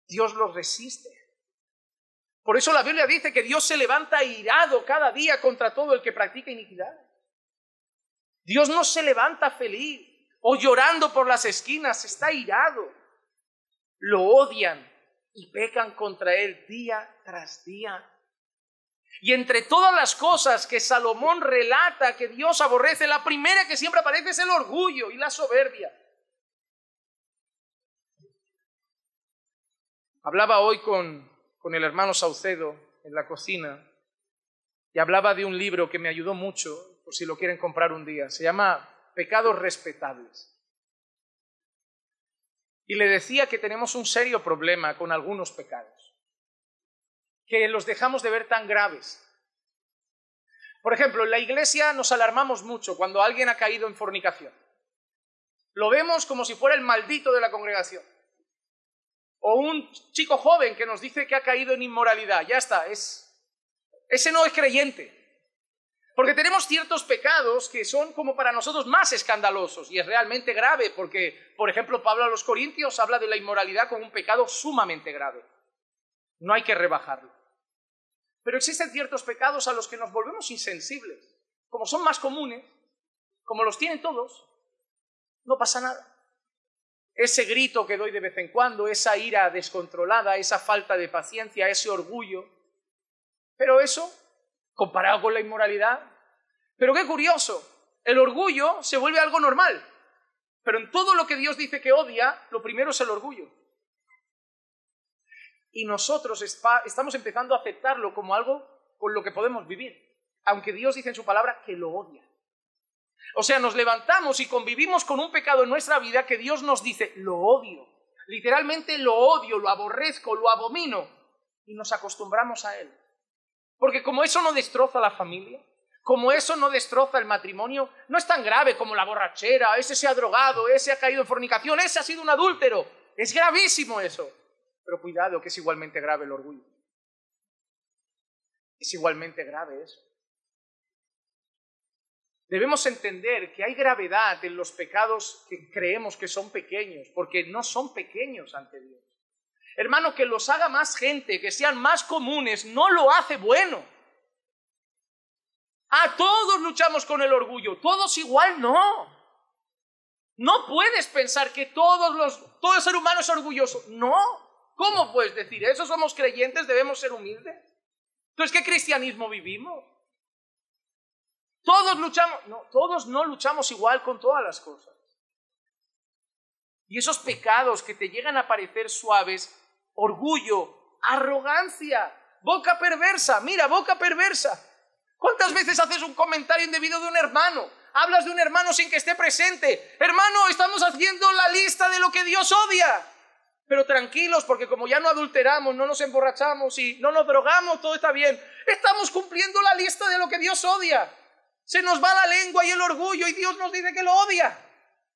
Dios los resiste. Por eso la Biblia dice que Dios se levanta airado cada día contra todo el que practica iniquidad. Dios no se levanta feliz o llorando por las esquinas, está airado. Lo odian y pecan contra Él día tras día. Y entre todas las cosas que Salomón relata que Dios aborrece, la primera que siempre aparece es el orgullo y la soberbia. Hablaba hoy con el hermano Saucedo en la cocina y hablaba de un libro que me ayudó mucho, por si lo quieren comprar un día. Se llama Pecados Respetables. Y le decía que tenemos un serio problema con algunos pecados, que los dejamos de ver tan graves. Por ejemplo, en la iglesia nos alarmamos mucho cuando alguien ha caído en fornicación. Lo vemos como si fuera el maldito de la congregación. O un chico joven que nos dice que ha caído en inmoralidad. Ya está, ese no es creyente. Porque tenemos ciertos pecados que son como para nosotros más escandalosos y es realmente grave porque, por ejemplo, Pablo a los Corintios habla de la inmoralidad como un pecado sumamente grave. No hay que rebajarlo. Pero existen ciertos pecados a los que nos volvemos insensibles. Como son más comunes, como los tienen todos, no pasa nada. Ese grito que doy de vez en cuando, esa ira descontrolada, esa falta de paciencia, ese orgullo. Pero eso, comparado con la inmoralidad. Pero qué curioso, el orgullo se vuelve algo normal. Pero en todo lo que Dios dice que odia, lo primero es el orgullo. Y nosotros estamos empezando a aceptarlo como algo con lo que podemos vivir. Aunque Dios dice en su palabra que lo odia. O sea, nos levantamos y convivimos con un pecado en nuestra vida que Dios nos dice, lo odio. Literalmente lo odio, lo aborrezco, lo abomino. Y nos acostumbramos a él. Porque como eso no destroza la familia, como eso no destroza el matrimonio, no es tan grave como la borrachera, ese se ha drogado, ese ha caído en fornicación, ese ha sido un adúltero. Es gravísimo eso. Pero cuidado, que es igualmente grave el orgullo. Es igualmente grave eso. Debemos entender que hay gravedad en los pecados que creemos que son pequeños, porque no son pequeños ante Dios. Hermano, que los haga más gente, que sean más comunes, no lo hace bueno. Todos luchamos con el orgullo, todos igual no. No puedes pensar que todo el ser humano es orgulloso. No. ¿Cómo puedes decir eso? ¿Somos creyentes? ¿Debemos ser humildes? Entonces, ¿qué cristianismo vivimos? Todos luchamos, no, todos no luchamos igual con todas las cosas. Y esos pecados que te llegan a parecer suaves, orgullo, arrogancia, boca perversa, mira, boca perversa. ¿Cuántas veces haces un comentario indebido de un hermano? Hablas de un hermano sin que esté presente. Hermano, estamos haciendo la lista de lo que Dios odia. Pero tranquilos, porque como ya no adulteramos, no nos emborrachamos y no nos drogamos, todo está bien. Estamos cumpliendo la lista de lo que Dios odia. Se nos va la lengua y el orgullo y Dios nos dice que lo odia.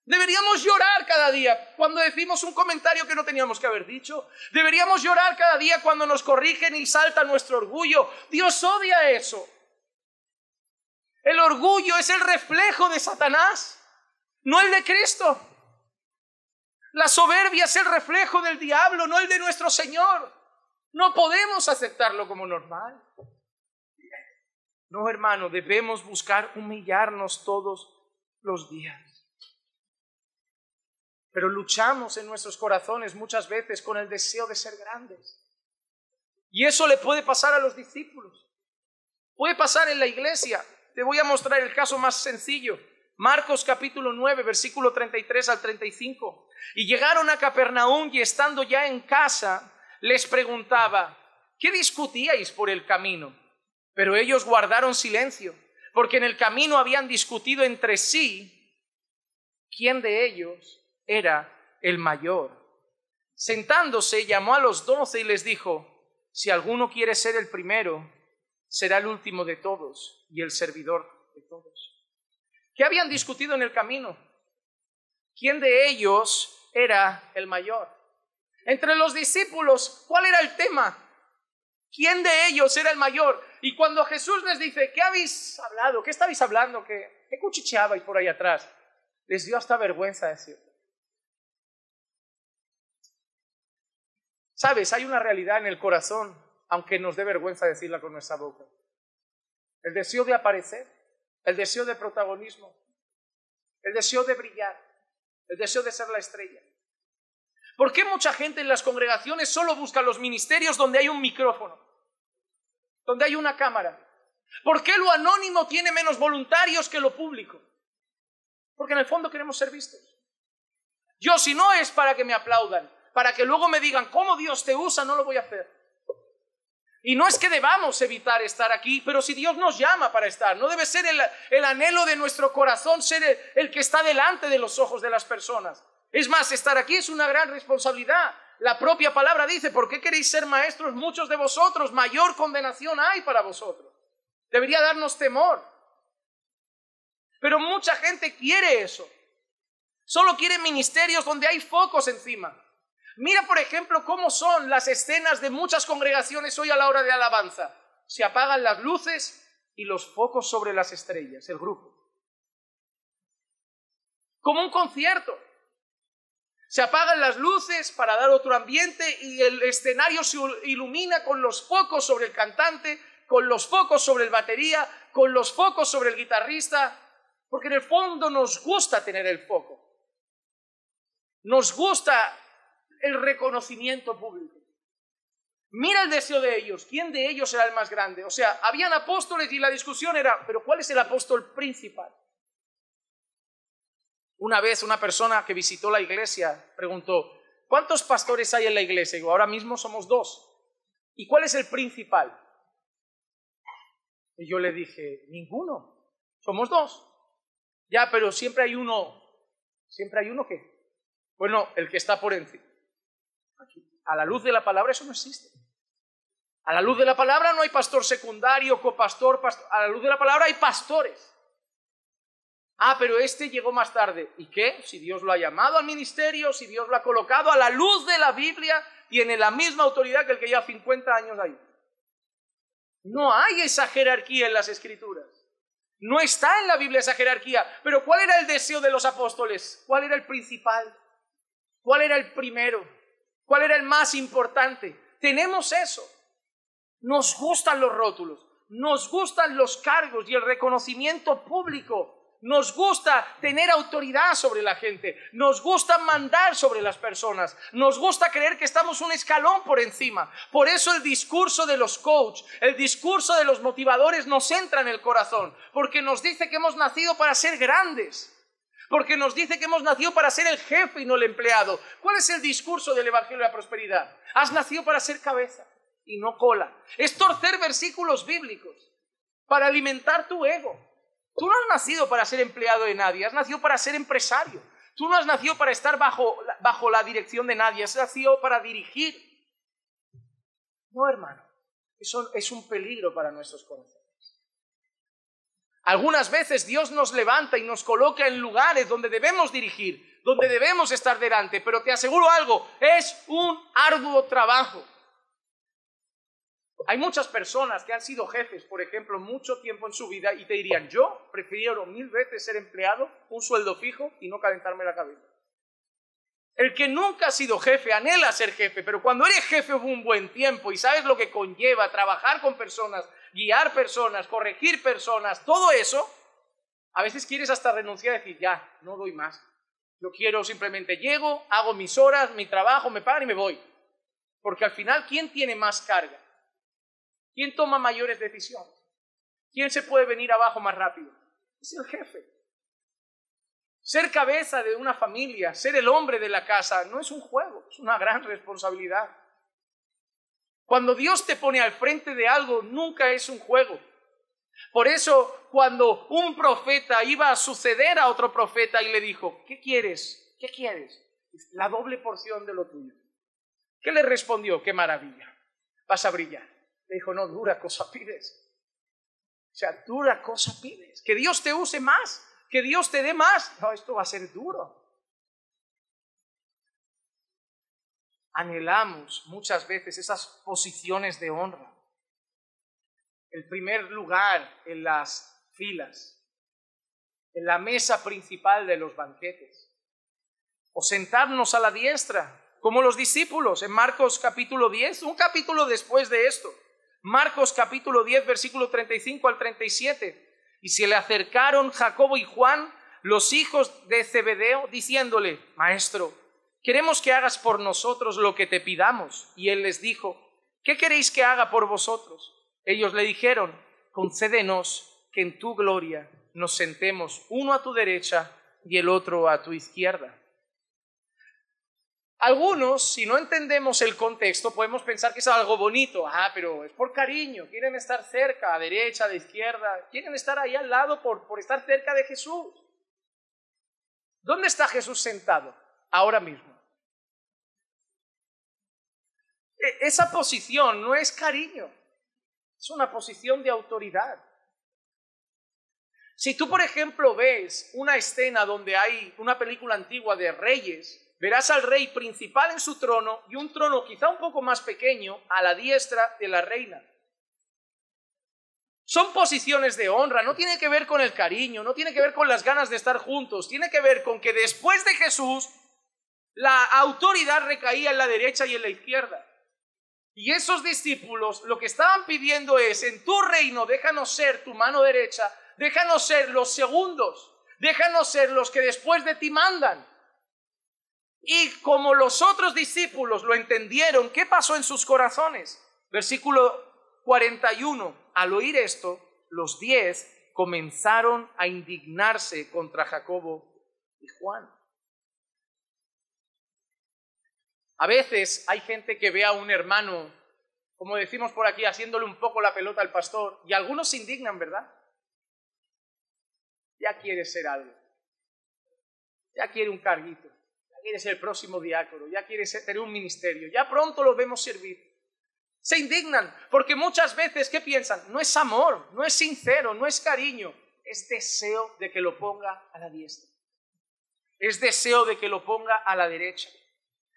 Deberíamos llorar cada día cuando decimos un comentario que no teníamos que haber dicho. Deberíamos llorar cada día cuando nos corrigen y salta nuestro orgullo. Dios odia eso. El orgullo es el reflejo de Satanás, no el de Cristo. La soberbia es el reflejo del diablo, no el de nuestro Señor. No podemos aceptarlo como normal. No, hermano, debemos buscar humillarnos todos los días. Pero luchamos en nuestros corazones muchas veces con el deseo de ser grandes. Y eso le puede pasar a los discípulos. Puede pasar en la iglesia. Te voy a mostrar el caso más sencillo. Marcos capítulo 9, versículo 33 al 35. Y llegaron a Capernaum y estando ya en casa, les preguntaba, ¿qué discutíais por el camino? Pero ellos guardaron silencio, porque en el camino habían discutido entre sí quién de ellos era el mayor. Sentándose, llamó a los 12 y les dijo, si alguno quiere ser el primero, será el último de todos y el servidor de todos. ¿Qué habían discutido en el camino? ¿Quién de ellos era el mayor? Entre los discípulos, ¿cuál era el tema? ¿Quién de ellos era el mayor? Y cuando Jesús les dice, ¿qué habéis hablado? ¿Qué estabais hablando? ¿Qué cuchicheabais por ahí atrás? Les dio hasta vergüenza decirlo. ¿Sabes? Hay una realidad en el corazón, aunque nos dé vergüenza decirla con nuestra boca. El deseo de aparecer, el deseo de protagonismo, el deseo de brillar, el deseo de ser la estrella. ¿Por qué mucha gente en las congregaciones solo busca los ministerios donde hay un micrófono, donde hay una cámara? ¿Por qué lo anónimo tiene menos voluntarios que lo público? Porque en el fondo queremos ser vistos. Yo, si no es para que me aplaudan, para que luego me digan cómo Dios te usa, no lo voy a hacer. Y no es que debamos evitar estar aquí, pero si Dios nos llama para estar, no debe ser el anhelo de nuestro corazón ser el que está delante de los ojos de las personas. Es más, estar aquí es una gran responsabilidad. La propia palabra dice, ¿por qué queréis ser maestros muchos de vosotros? Mayor condenación hay para vosotros. Debería darnos temor. Pero mucha gente quiere eso. Solo quiere ministerios donde hay focos encima. Mira, por ejemplo, cómo son las escenas de muchas congregaciones hoy a la hora de alabanza. Se apagan las luces y los focos sobre las estrellas, el grupo. Como un concierto. Se apagan las luces para dar otro ambiente y el escenario se ilumina con los focos sobre el cantante, con los focos sobre el batería, con los focos sobre el guitarrista, porque en el fondo nos gusta tener el foco. Nos gusta el reconocimiento público. Mira el deseo de ellos. ¿Quién de ellos era el más grande? O sea, habían apóstoles y la discusión era, ¿pero cuál es el apóstol principal? Una vez una persona que visitó la iglesia preguntó, ¿cuántos pastores hay en la iglesia? Y digo, ahora mismo somos 2. ¿Y cuál es el principal? Y yo le dije, ninguno. Somos 2. Ya, pero siempre hay uno. ¿Siempre hay uno qué? Bueno, el que está por encima. Aquí. A la luz de la palabra eso no existe. A la luz de la palabra no hay pastor secundario, copastor, pastor. A la luz de la palabra hay pastores. Ah, pero este llegó más tarde. ¿Y qué? Si Dios lo ha llamado al ministerio, si Dios lo ha colocado a la luz de la Biblia, tiene la misma autoridad que el que lleva 50 años ahí. No hay esa jerarquía en las Escrituras. No está en la Biblia esa jerarquía. Pero ¿cuál era el deseo de los apóstoles? ¿Cuál era el principal? ¿Cuál era el primero? ¿Cuál era el más importante? Tenemos eso. Nos gustan los rótulos, nos gustan los cargos y el reconocimiento público. Nos gusta tener autoridad sobre la gente, nos gusta mandar sobre las personas, nos gusta creer que estamos un escalón por encima. Por eso el discurso de los coaches, el discurso de los motivadores nos entra en el corazón, porque nos dice que hemos nacido para ser grandes, porque nos dice que hemos nacido para ser el jefe y no el empleado. ¿Cuál es el discurso del Evangelio de la Prosperidad? Has nacido para ser cabeza y no cola. Es torcer versículos bíblicos para alimentar tu ego. Tú no has nacido para ser empleado de nadie, has nacido para ser empresario. Tú no has nacido para estar bajo la dirección de nadie, has nacido para dirigir. No, hermano, eso es un peligro para nuestros corazones. Algunas veces Dios nos levanta y nos coloca en lugares donde debemos dirigir, donde debemos estar delante, pero te aseguro algo, es un arduo trabajo. Hay muchas personas que han sido jefes, por ejemplo, mucho tiempo en su vida y te dirían, yo prefiero 1000 veces ser empleado, un sueldo fijo y no calentarme la cabeza. El que nunca ha sido jefe anhela ser jefe, pero cuando eres jefe un buen tiempo y sabes lo que conlleva trabajar con personas, guiar personas, corregir personas, todo eso, a veces quieres hasta renunciar y decir, ya, no doy más. Yo quiero simplemente llego, hago mis horas, mi trabajo, me pagan y me voy. Porque al final, ¿quién tiene más carga? ¿Quién toma mayores decisiones? ¿Quién se puede venir abajo más rápido? Es el jefe. Ser cabeza de una familia, ser el hombre de la casa, no es un juego, es una gran responsabilidad. Cuando Dios te pone al frente de algo, nunca es un juego. Por eso, cuando un profeta iba a suceder a otro profeta y le dijo, ¿qué quieres? ¿Qué quieres? La doble porción de lo tuyo. ¿Qué le respondió? ¡Qué maravilla! Vas a brillar. Le dijo, no, dura cosa pides. O sea, dura cosa pides. Que Dios te use más, que Dios te dé más. No, esto va a ser duro. Anhelamos muchas veces esas posiciones de honra. El primer lugar en las filas, en la mesa principal de los banquetes. O sentarnos a la diestra, como los discípulos en Marcos capítulo 10, un capítulo después de esto. Marcos capítulo 10, versículo 35 al 37. Y se le acercaron Jacobo y Juan, los hijos de Zebedeo, diciéndole, Maestro, queremos que hagas por nosotros lo que te pidamos. Y él les dijo, ¿qué queréis que haga por vosotros? Ellos le dijeron, concédenos que en tu gloria nos sentemos uno a tu derecha y el otro a tu izquierda. Algunos, si no entendemos el contexto, podemos pensar que es algo bonito. Pero es por cariño, quieren estar cerca, a derecha, a izquierda, quieren estar ahí al lado por estar cerca de Jesús. ¿Dónde está Jesús sentado? Ahora mismo. Esa posición no es cariño, es una posición de autoridad. Si tú, por ejemplo, ves una escena donde hay una película antigua de reyes, verás al rey principal en su trono y un trono quizá un poco más pequeño a la diestra de la reina. Son posiciones de honra, no tiene que ver con el cariño, no tiene que ver con las ganas de estar juntos, tiene que ver con que después de Jesús la autoridad recaía en la derecha y en la izquierda. Y esos discípulos lo que estaban pidiendo es, en tu reino déjanos ser tu mano derecha, déjanos ser los segundos, déjanos ser los que después de ti mandan. Y como los otros discípulos lo entendieron, ¿qué pasó en sus corazones? Versículo 41. Al oír esto, los 10 comenzaron a indignarse contra Jacobo y Juan. A veces hay gente que ve a un hermano, como decimos por aquí, haciéndole un poco la pelota al pastor, y algunos se indignan, ¿verdad? Ya quiere ser algo, ya quiere un carguito. Quiere ser el próximo diácono, ya quiere tener un ministerio, ya pronto lo vemos servir. Se indignan, porque muchas veces, ¿qué piensan? No es amor, no es sincero, no es cariño, es deseo de que lo ponga a la diestra. Es deseo de que lo ponga a la derecha.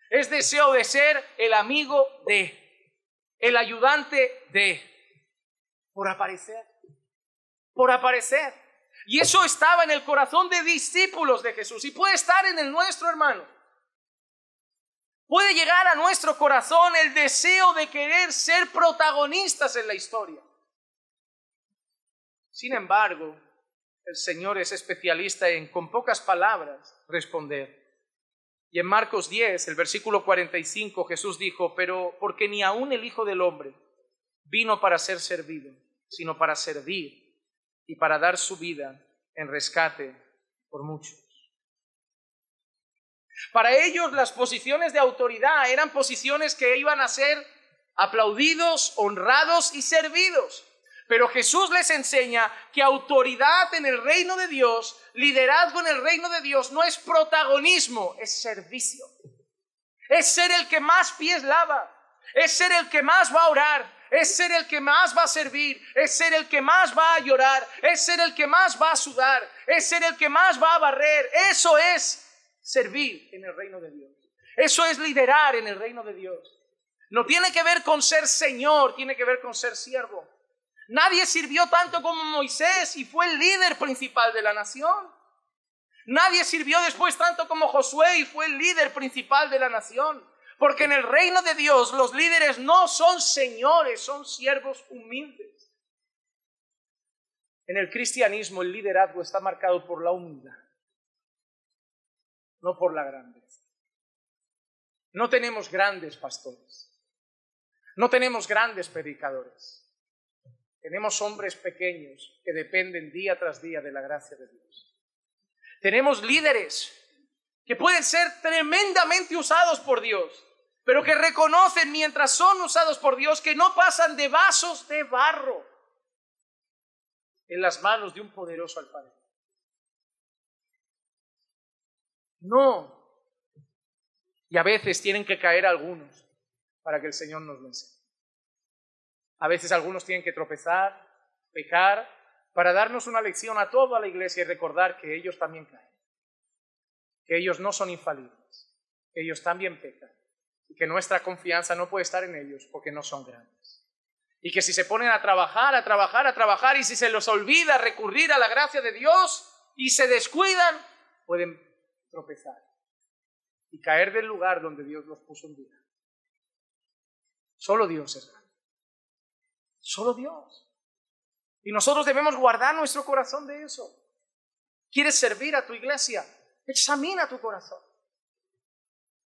Es deseo de ser el amigo de, el ayudante de, por aparecer, por aparecer. Y eso estaba en el corazón de discípulos de Jesús y puede estar en el nuestro, hermano. Puede llegar a nuestro corazón el deseo de querer ser protagonistas en la historia. Sin embargo, el Señor es especialista en, con pocas palabras, responder. Y en Marcos 10, el versículo 45, Jesús dijo: pero porque ni aun el Hijo del Hombre vino para ser servido, sino para servir y para dar su vida en rescate por muchos. Para ellos las posiciones de autoridad eran posiciones que iban a ser aplaudidos, honrados y servidos. Pero Jesús les enseña que autoridad en el reino de Dios, liderazgo en el reino de Dios, no es protagonismo, es servicio. Es ser el que más pies lava, es ser el que más va a orar, es ser el que más va a servir, es ser el que más va a llorar, es ser el que más va a sudar, es ser el que más va a barrer. Eso es servir en el reino de Dios. Eso es liderar en el reino de Dios. No tiene que ver con ser señor, tiene que ver con ser siervo. Nadie sirvió tanto como Moisés y fue el líder principal de la nación. Nadie sirvió después tanto como Josué y fue el líder principal de la nación. Porque en el reino de Dios los líderes no son señores, son siervos humildes. En el cristianismo el liderazgo está marcado por la humildad, no por la grandeza. No tenemos grandes pastores, no tenemos grandes predicadores. Tenemos hombres pequeños que dependen día tras día de la gracia de Dios. Tenemos líderes que pueden ser tremendamente usados por Dios, pero que reconocen mientras son usados por Dios que no pasan de vasos de barro en las manos de un poderoso alfarero. No. Y a veces tienen que caer algunos para que el Señor nos lo enseñe. A veces algunos tienen que tropezar, pecar, para darnos una lección a toda la iglesia y recordar que ellos también caen, que ellos no son infalibles, que ellos también pecan y que nuestra confianza no puede estar en ellos porque no son grandes. Y que si se ponen a trabajar y si se les olvida recurrir a la gracia de Dios y se descuidan, pueden tropezar y caer del lugar donde Dios los puso un día. Solo Dios es grande. Solo Dios. Y nosotros debemos guardar nuestro corazón de eso. ¿Quieres servir a tu iglesia? Examina tu corazón.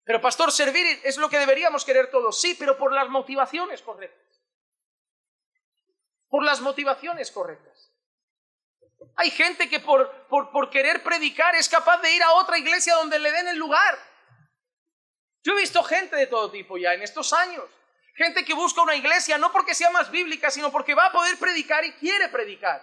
Pero pastor, servir es lo que deberíamos querer todos. Sí, pero por las motivaciones correctas. Por las motivaciones correctas. Hay gente que por querer predicar es capaz de ir a otra iglesia donde le den el lugar. Yo he visto gente de todo tipo ya en estos años. Gente que busca una iglesia no porque sea más bíblica, sino porque va a poder predicar y quiere predicar.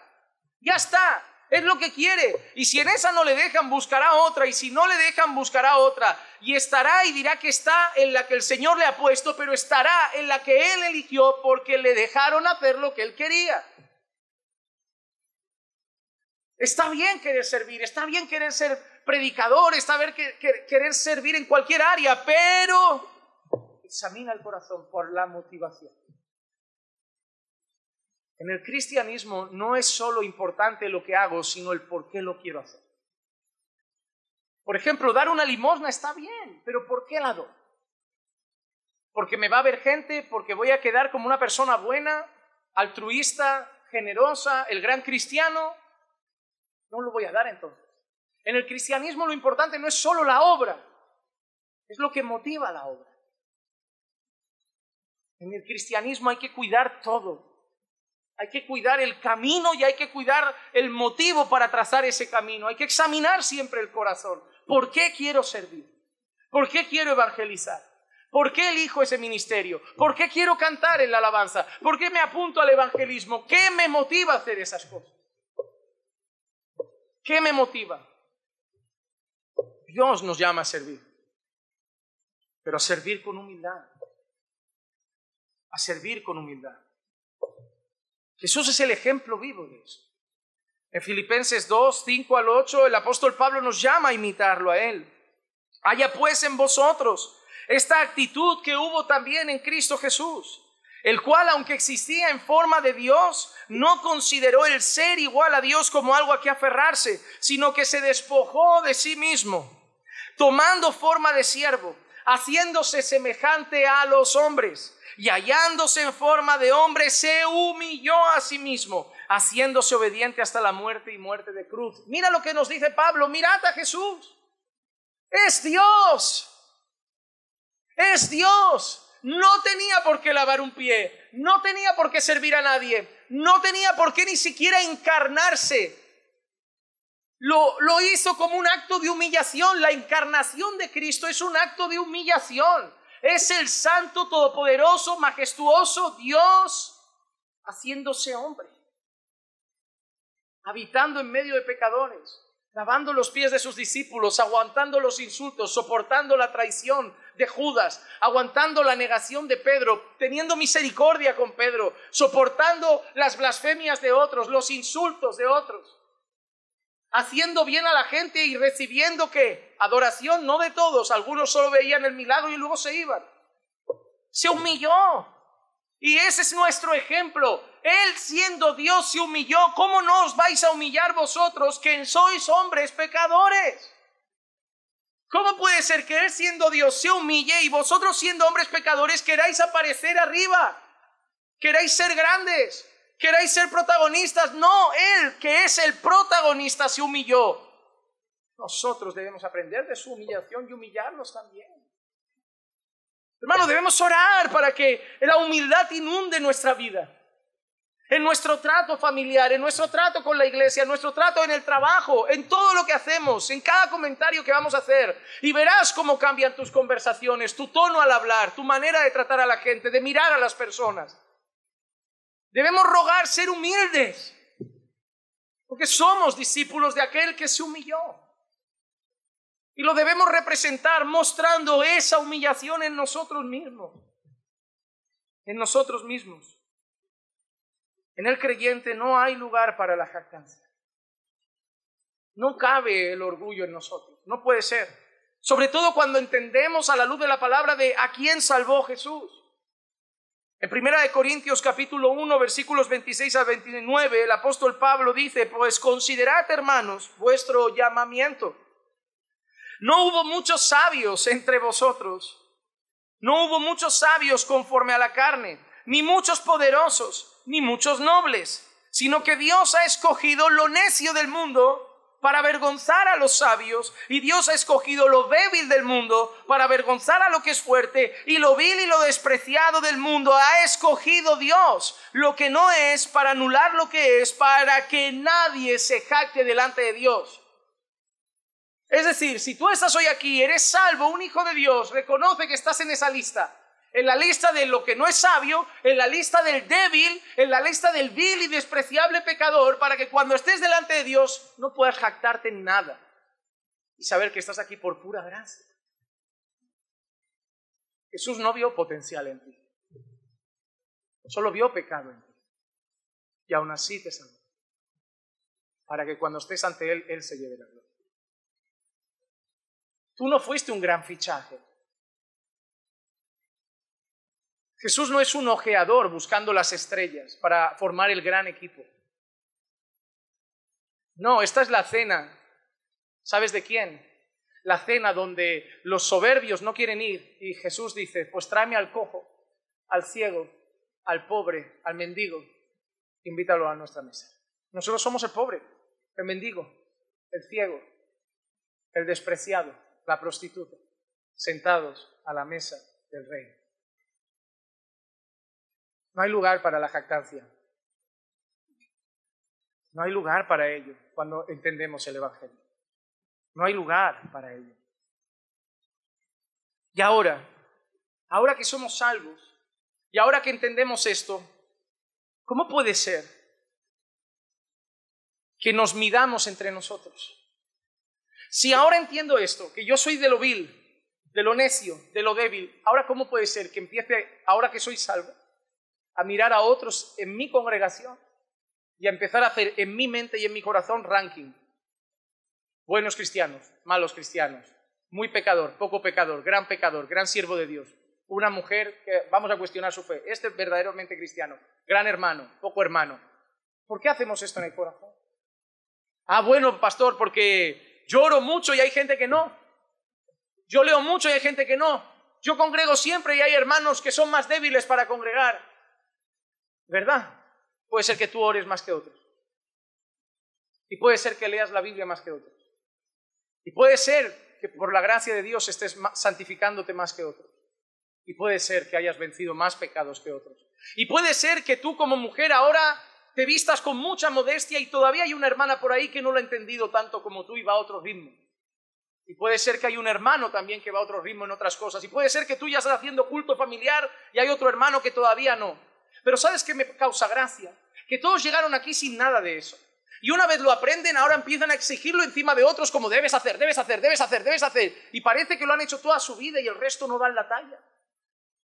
Ya está, es lo que quiere. Y si en esa no le dejan, buscará otra. Y si no le dejan, buscará otra. Y estará y dirá que está en la que el Señor le ha puesto, pero estará en la que Él eligió porque le dejaron hacer lo que Él quería. Está bien querer servir, está bien querer ser predicador, está bien querer servir en cualquier área, pero examina el corazón por la motivación. En el cristianismo no es solo importante lo que hago, sino el por qué lo quiero hacer. Por ejemplo, dar una limosna está bien, pero ¿por qué la doy? ¿Porque me va a ver gente? ¿Porque voy a quedar como una persona buena, altruista, generosa, el gran cristiano? No lo voy a dar entonces. En el cristianismo lo importante no es solo la obra, es lo que motiva la obra. En el cristianismo hay que cuidar todo. Hay que cuidar el camino y hay que cuidar el motivo para trazar ese camino. Hay que examinar siempre el corazón. ¿Por qué quiero servir? ¿Por qué quiero evangelizar? ¿Por qué elijo ese ministerio? ¿Por qué quiero cantar en la alabanza? ¿Por qué me apunto al evangelismo? ¿Qué me motiva a hacer esas cosas? ¿Qué me motiva? Dios nos llama a servir, pero a servir con humildad. A servir con humildad. Jesús es el ejemplo vivo de eso. En Filipenses 2, 5 al 8, el apóstol Pablo nos llama a imitarlo a Él. Haya pues en vosotros esta actitud que hubo también en Cristo Jesús, el cual, aunque existía en forma de Dios, no consideró el ser igual a Dios como algo a que aferrarse, sino que se despojó de sí mismo, tomando forma de siervo, haciéndose semejante a los hombres, y hallándose en forma de hombre, se humilló a sí mismo, haciéndose obediente hasta la muerte y muerte de cruz. Mira lo que nos dice Pablo, mirad a Jesús. Es Dios. Es Dios. No tenía por qué lavar un pie, no tenía por qué servir a nadie, no tenía por qué ni siquiera encarnarse. Lo hizo como un acto de humillación. La encarnación de Cristo es un acto de humillación. Es el santo, todopoderoso, majestuoso Dios haciéndose hombre, habitando en medio de pecadores, lavando los pies de sus discípulos, aguantando los insultos, soportando la traición de Judas, aguantando la negación de Pedro, teniendo misericordia con Pedro, soportando las blasfemias de otros, los insultos de otros, haciendo bien a la gente y recibiendo ¿qué? Adoración, no de todos. Algunos solo veían el milagro y luego se iban. Se humilló. Y ese es nuestro ejemplo. Él, siendo Dios, se humilló. ¿Cómo no os vais a humillar vosotros, que sois hombres pecadores? ¿Cómo puede ser que Él, siendo Dios, se humille y vosotros, siendo hombres pecadores, queráis aparecer arriba? ¿Queráis ser grandes? ¿Queráis ser protagonistas? No, Él, que es el protagonista, se humilló. Nosotros debemos aprender de su humillación y humillarnos también. Hermano, debemos orar para que la humildad inunde nuestra vida. En nuestro trato familiar, en nuestro trato con la iglesia, en nuestro trato en el trabajo, en todo lo que hacemos, en cada comentario que vamos a hacer. Y verás cómo cambian tus conversaciones, tu tono al hablar, tu manera de tratar a la gente, de mirar a las personas. Debemos rogar ser humildes, porque somos discípulos de aquel que se humilló. Y lo debemos representar mostrando esa humillación en nosotros mismos. En nosotros mismos. En el creyente no hay lugar para la jactancia. No cabe el orgullo en nosotros. No puede ser. Sobre todo cuando entendemos a la luz de la palabra de a quién salvó Jesús. En 1 Corintios capítulo 1 versículos 26 a 29 el apóstol Pablo dice: pues considerad, hermanos, vuestro llamamiento. No hubo muchos sabios entre vosotros, no hubo muchos sabios conforme a la carne, ni muchos poderosos, ni muchos nobles, sino que Dios ha escogido lo necio del mundo para avergonzar a los sabios, y Dios ha escogido lo débil del mundo para avergonzar a lo que es fuerte, y lo vil y lo despreciado del mundo ha escogido Dios, lo que no es, para anular lo que es, para que nadie se jacte delante de Dios. Es decir, si tú estás hoy aquí, eres salvo, un hijo de Dios, reconoce que estás en esa lista. En la lista de lo que no es sabio, en la lista del débil, en la lista del vil y despreciable pecador, para que cuando estés delante de Dios no puedas jactarte en nada y saber que estás aquí por pura gracia. Jesús no vio potencial en ti, solo vio pecado en ti y aún así te salvó, para que cuando estés ante Él, Él se lleve la gloria. Tú no fuiste un gran fichaje. Jesús no es un ojeador buscando las estrellas para formar el gran equipo. No, esta es la cena. ¿Sabes de quién? La cena donde los soberbios no quieren ir y Jesús dice: pues tráeme al cojo, al ciego, al pobre, al mendigo, invítalo a nuestra mesa. Nosotros somos el pobre, el mendigo, el ciego, el despreciado, la prostituta, sentados a la mesa del rey. No hay lugar para la jactancia. No hay lugar para ello cuando entendemos el Evangelio. No hay lugar para ello. Y ahora que somos salvos, y ahora que entendemos esto, ¿cómo puede ser que nos midamos entre nosotros? Si ahora entiendo esto, que yo soy de lo vil, de lo necio, de lo débil, ahora ¿cómo puede ser que empiece, ahora que soy salvo, a mirar a otros en mi congregación y a empezar a hacer en mi mente y en mi corazón ranking? Buenos cristianos, malos cristianos, muy pecador, poco pecador, gran siervo de Dios, una mujer que vamos a cuestionar su fe, este es verdaderamente cristiano, gran hermano, poco hermano. ¿Por qué hacemos esto en el corazón? Ah, bueno, pastor, porque yo oro mucho y hay gente que no. Yo leo mucho y hay gente que no. Yo congrego siempre y hay hermanos que son más débiles para congregar. ¿Verdad? Puede ser que tú ores más que otros. Y puede ser que leas la Biblia más que otros. Y puede ser que por la gracia de Dios estés santificándote más que otros. Y puede ser que hayas vencido más pecados que otros. Y puede ser que tú como mujer ahora te vistas con mucha modestia y todavía hay una hermana por ahí que no lo ha entendido tanto como tú y va a otro ritmo. Y puede ser que hay un hermano también que va a otro ritmo en otras cosas. Y puede ser que tú ya estás haciendo culto familiar y hay otro hermano que todavía no. Pero ¿sabes qué me causa gracia? Que todos llegaron aquí sin nada de eso. Y una vez lo aprenden, ahora empiezan a exigirlo encima de otros como debes hacer, debes hacer, debes hacer, debes hacer. Y parece que lo han hecho toda su vida y el resto no dan la talla.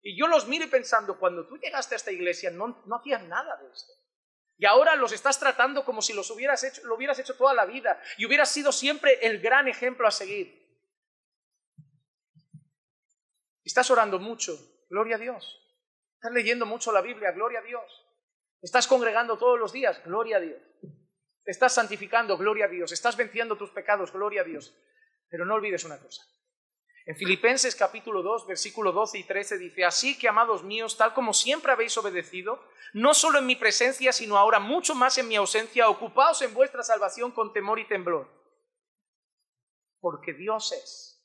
Y yo los miro pensando, cuando tú llegaste a esta iglesia no hacías nada de esto. Y ahora los estás tratando como si lo hubieras hecho toda la vida y hubieras sido siempre el gran ejemplo a seguir. Estás orando mucho, gloria a Dios. Estás leyendo mucho la Biblia, gloria a Dios. Estás congregando todos los días, gloria a Dios. Te estás santificando, gloria a Dios. Estás venciendo tus pecados, gloria a Dios. Pero no olvides una cosa. En Filipenses capítulo 2, versículo 12 y 13 dice: así que, amados míos, tal como siempre habéis obedecido, no solo en mi presencia, sino ahora mucho más en mi ausencia, ocupaos en vuestra salvación con temor y temblor. Porque Dios es.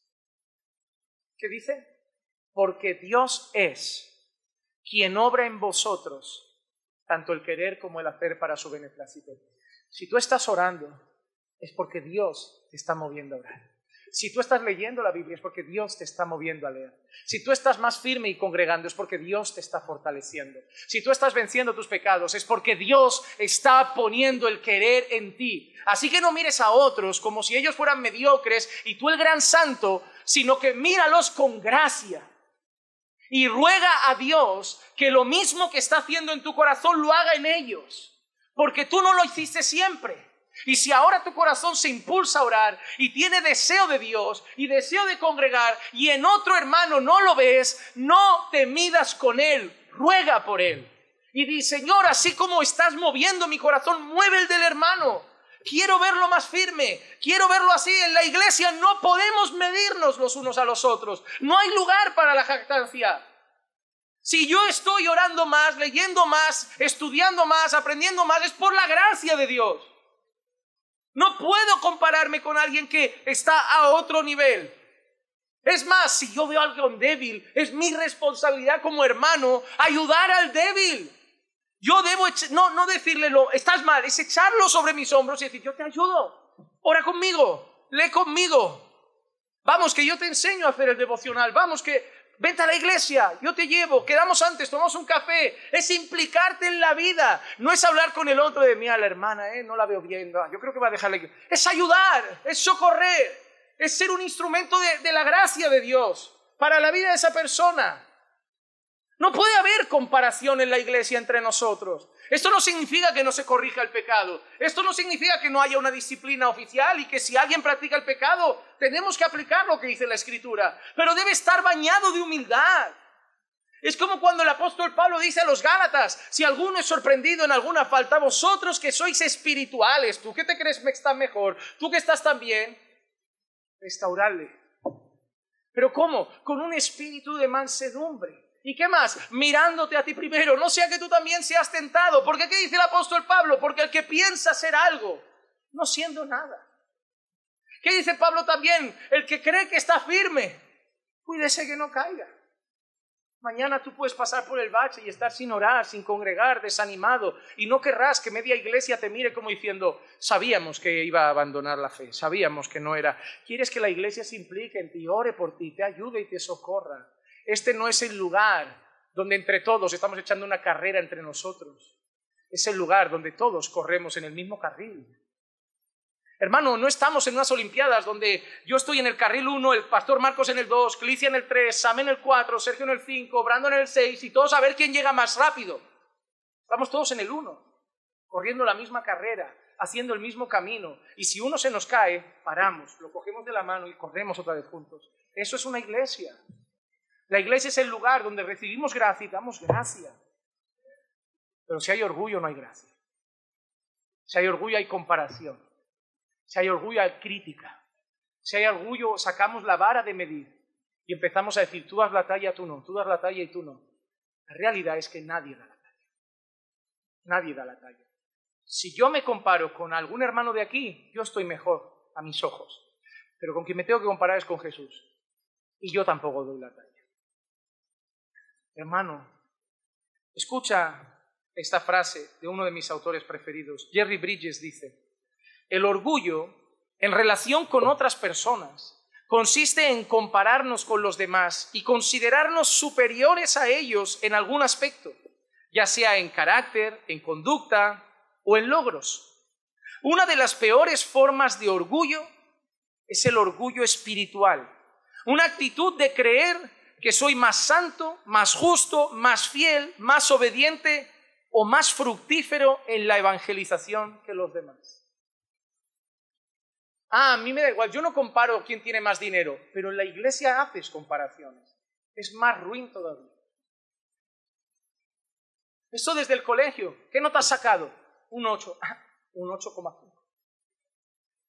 ¿Qué dice? Porque Dios es quien obra en vosotros, tanto el querer como el hacer para su beneplácito. Si tú estás orando, es porque Dios te está moviendo a orar. Si tú estás leyendo la Biblia, es porque Dios te está moviendo a leer. Si tú estás más firme y congregando, es porque Dios te está fortaleciendo. Si tú estás venciendo tus pecados, es porque Dios está poniendo el querer en ti. Así que no mires a otros como si ellos fueran mediocres y tú el gran santo, sino que míralos con gracia. Y ruega a Dios que lo mismo que está haciendo en tu corazón lo haga en ellos. Porque tú no lo hiciste siempre. Y si ahora tu corazón se impulsa a orar y tiene deseo de Dios y deseo de congregar y en otro hermano no lo ves, no te midas con él, ruega por él. Y di: Señor, así como estás moviendo mi corazón, mueve el del hermano. Quiero verlo más firme, quiero verlo así. En la iglesia no podemos medirnos los unos a los otros. No hay lugar para la jactancia. Si yo estoy orando más, leyendo más, estudiando más, aprendiendo más, es por la gracia de Dios. No puedo compararme con alguien que está a otro nivel. Es más, si yo veo a alguien débil, es mi responsabilidad como hermano ayudar al débil. Yo debo no decirle estás mal, es echarlo sobre mis hombros y decir: yo te ayudo, ora conmigo, lee conmigo. Vamos, que yo te enseño a hacer el devocional. Vamos, que vente a la iglesia, yo te llevo, quedamos antes, tomamos un café. Es implicarte en la vida. No es hablar con el otro de: mira, la hermana, no la veo bien, yo creo que va a dejar la iglesia. Es ayudar, es socorrer, es ser un instrumento de la gracia de Dios para la vida de esa persona. No puede haber comparación en la iglesia entre nosotros. Esto no significa que no se corrija el pecado. Esto no significa que no haya una disciplina oficial y que si alguien practica el pecado, tenemos que aplicar lo que dice la Escritura. Pero debe estar bañado de humildad. Es como cuando el apóstol Pablo dice a los Gálatas: si alguno es sorprendido en alguna falta, vosotros que sois espirituales, tú que te crees que estás mejor, tú que estás tan bien, restaurarle. ¿Pero cómo? Con un espíritu de mansedumbre. ¿Y qué más? Mirándote a ti primero, no sea que tú también seas tentado. Porque ¿qué dice el apóstol Pablo? Porque el que piensa ser algo, no siendo nada. ¿Qué dice Pablo también? El que cree que está firme, cuídese que no caiga. Mañana tú puedes pasar por el bache y estar sin orar, sin congregar, desanimado, y no querrás que media iglesia te mire como diciendo: sabíamos que iba a abandonar la fe, sabíamos que no era. Quieres que la iglesia se implique en ti, ore por ti, te ayude y te socorra. Este no es el lugar donde entre todos estamos echando una carrera entre nosotros. Es el lugar donde todos corremos en el mismo carril. Hermano, no estamos en unas olimpiadas donde yo estoy en el carril 1, el pastor Marcos en el 2, Clicia en el 3, Sam en el 4, Sergio en el 5, Brandon en el 6 y todos a ver quién llega más rápido. Estamos todos en el 1, corriendo la misma carrera, haciendo el mismo camino. Y si uno se nos cae, paramos, lo cogemos de la mano y corremos otra vez juntos. Eso es una iglesia. La iglesia es el lugar donde recibimos gracia y damos gracia. Pero si hay orgullo, no hay gracia. Si hay orgullo, hay comparación. Si hay orgullo, hay crítica. Si hay orgullo, sacamos la vara de medir y empezamos a decir: tú das la talla, tú no, tú das la talla y tú no. La realidad es que nadie da la talla. Nadie da la talla. Si yo me comparo con algún hermano de aquí, yo estoy mejor a mis ojos. Pero con quien me tengo que comparar es con Jesús. Y yo tampoco doy la talla. Hermano, escucha esta frase de uno de mis autores preferidos. Jerry Bridges dice: el orgullo en relación con otras personas consiste en compararnos con los demás y considerarnos superiores a ellos en algún aspecto, ya sea en carácter, en conducta o en logros. Una de las peores formas de orgullo es el orgullo espiritual, una actitud de creer que soy más santo, más justo, más fiel, más obediente o más fructífero en la evangelización que los demás. A mí me da igual, yo no comparo quién tiene más dinero, pero en la iglesia haces comparaciones. Es más ruin todavía. Eso desde el colegio. ¿Qué nota has sacado? Un 8. Un 8,5.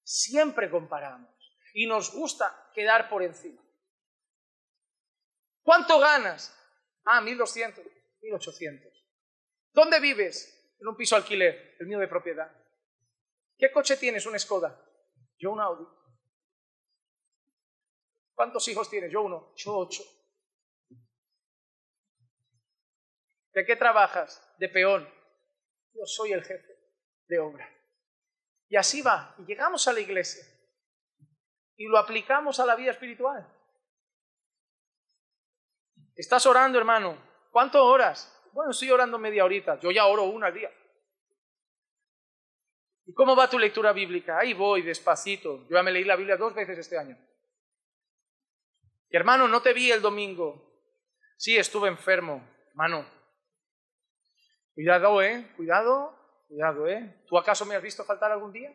Siempre comparamos y nos gusta quedar por encima. ¿Cuánto ganas? 1.200, 1.800. ¿Dónde vives? En un piso alquiler, el mío de propiedad. ¿Qué coche tienes? Un Skoda. Yo un Audi. ¿Cuántos hijos tienes? Yo 1. Yo 8. ¿De qué trabajas? De peón. Yo soy el jefe de obra. Y así va. Y llegamos a la iglesia. Y lo aplicamos a la vida espiritual. ¿Estás orando, hermano? ¿Cuánto oras? Bueno, estoy orando media horita. Yo ya oro una al día. ¿Y cómo va tu lectura bíblica? Ahí voy, despacito. Yo ya me leí la Biblia 2 veces este año. Y hermano, no te vi el domingo. Sí, estuve enfermo. Hermano, cuidado, cuidado, ¿Tú acaso me has visto faltar algún día?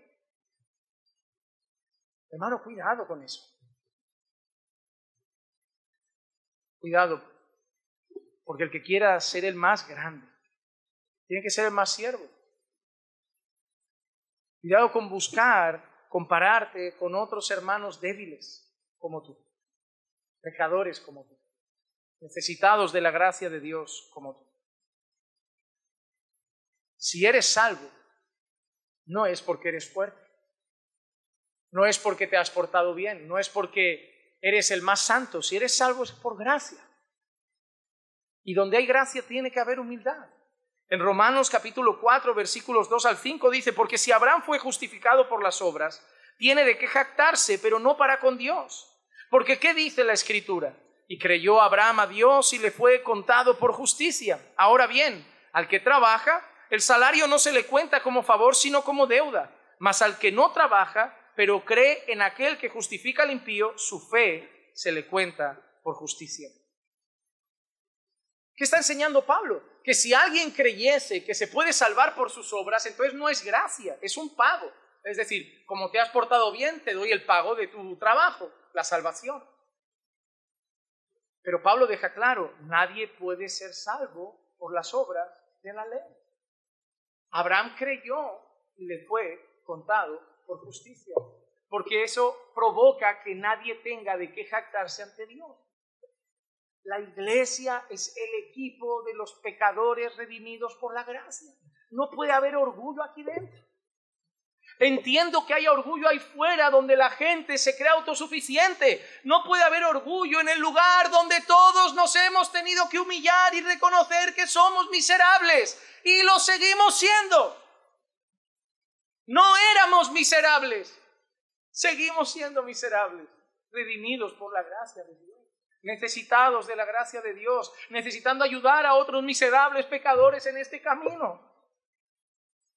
Hermano, cuidado con eso. Cuidado, porque el que quiera ser el más grande, tiene que ser el más siervo. Cuidado con buscar, compararte con otros hermanos débiles como tú, pecadores como tú, necesitados de la gracia de Dios como tú. Si eres salvo, no es porque eres fuerte, no es porque te has portado bien, no es porque eres el más santo. Si eres salvo es por gracia. Y donde hay gracia tiene que haber humildad. En Romanos capítulo 4, versículos 2 al 5 dice: porque si Abraham fue justificado por las obras, tiene de qué jactarse, pero no para con Dios. Porque ¿qué dice la Escritura? Y creyó Abraham a Dios y le fue contado por justicia. Ahora bien, al que trabaja, el salario no se le cuenta como favor, sino como deuda. Mas al que no trabaja, pero cree en aquel que justifica al impío, su fe se le cuenta por justicia. ¿Qué está enseñando Pablo? Que si alguien creyese que se puede salvar por sus obras, entonces no es gracia, es un pago. Es decir, como te has portado bien, te doy el pago de tu trabajo, la salvación. Pero Pablo deja claro, nadie puede ser salvo por las obras de la ley. Abraham creyó y le fue contado por justicia, porque eso provoca que nadie tenga de qué jactarse ante Dios. La iglesia es el equipo de los pecadores redimidos por la gracia. No puede haber orgullo aquí dentro. Entiendo que haya orgullo ahí fuera donde la gente se cree autosuficiente. No puede haber orgullo en el lugar donde todos nos hemos tenido que humillar y reconocer que somos miserables. Y lo seguimos siendo. No éramos miserables. Seguimos siendo miserables, redimidos por la gracia de Dios. Necesitados de la gracia de Dios, necesitando ayudar a otros miserables pecadores en este camino.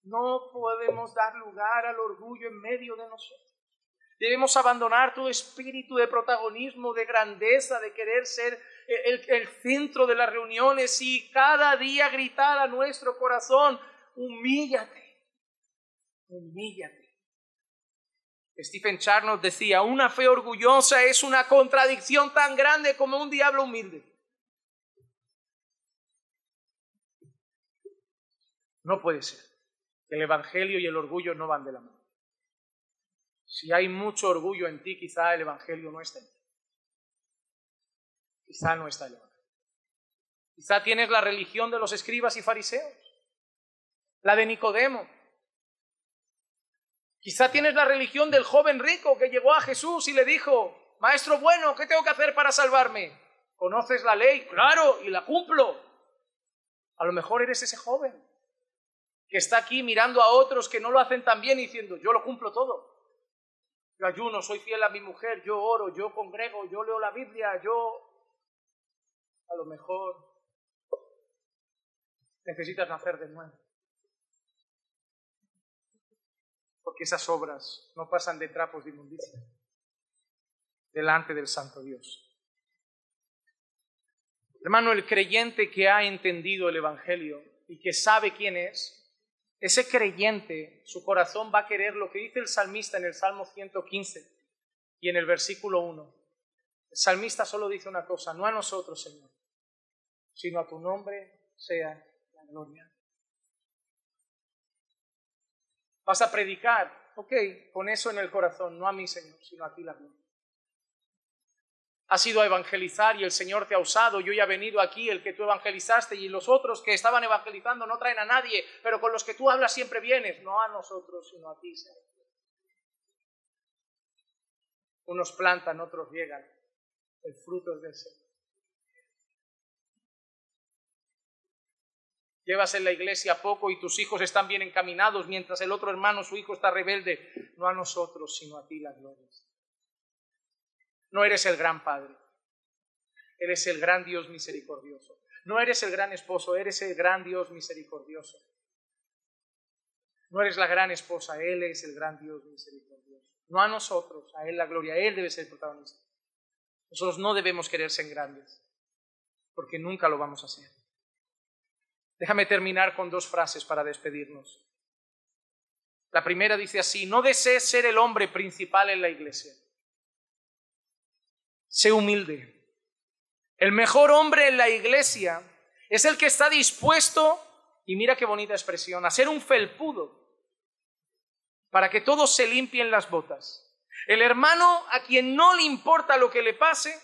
No podemos dar lugar al orgullo en medio de nosotros. Debemos abandonar todo espíritu de protagonismo, de grandeza, de querer ser el centro de las reuniones y cada día gritar a nuestro corazón: humíllate, humíllate. Stephen Charnock decía: una fe orgullosa es una contradicción tan grande como un diablo humilde. No puede ser. El evangelio y el orgullo no van de la mano. Si hay mucho orgullo en ti, quizá el evangelio no está en ti. Quizá no está el evangelio. Quizá tienes la religión de los escribas y fariseos. la de Nicodemo. Quizá tienes la religión del joven rico que llegó a Jesús y le dijo: Maestro bueno, ¿qué tengo que hacer para salvarme? ¿Conoces la ley? Claro, y la cumplo. A lo mejor eres ese joven que está aquí mirando a otros que no lo hacen tan bien y diciendo: yo lo cumplo todo. Yo ayuno, soy fiel a mi mujer, yo oro, yo congrego, yo leo la Biblia, yo... A lo mejor necesitas nacer de nuevo. Porque esas obras no pasan de trapos de inmundicia delante del Santo Dios. Hermano, el creyente que ha entendido el Evangelio y que sabe quién es, ese creyente, su corazón va a querer lo que dice el salmista en el Salmo 115 y en el versículo 1. El salmista solo dice una cosa: no a nosotros, Señor, sino a tu nombre sea la gloria. Vas a predicar, ok, pon eso en el corazón, no a mí, Señor, sino a ti la gloria. Has ido a evangelizar y el Señor te ha usado, y hoy ha venido aquí el que tú evangelizaste, y los otros que estaban evangelizando no traen a nadie, pero con los que tú hablas siempre vienes, no a nosotros, sino a ti, Señor. Unos plantan, otros riegan, el fruto es del Señor. Llevas en la iglesia poco y tus hijos están bien encaminados, mientras el otro hermano, su hijo, está rebelde. No a nosotros, sino a ti la gloria. No eres el gran Padre, eres el gran Dios misericordioso. No eres el gran esposo, eres el gran Dios misericordioso. No eres la gran esposa, Él es el gran Dios misericordioso. No a nosotros, a Él la gloria, Él debe ser el protagonista. Nosotros no debemos querer ser grandes, porque nunca lo vamos a hacer. Déjame terminar con dos frases para despedirnos. La primera dice así: no desees ser el hombre principal en la iglesia. Sé humilde. El mejor hombre en la iglesia es el que está dispuesto, y mira qué bonita expresión, a ser un felpudo para que todos se limpien las botas. El hermano a quien no le importa lo que le pase,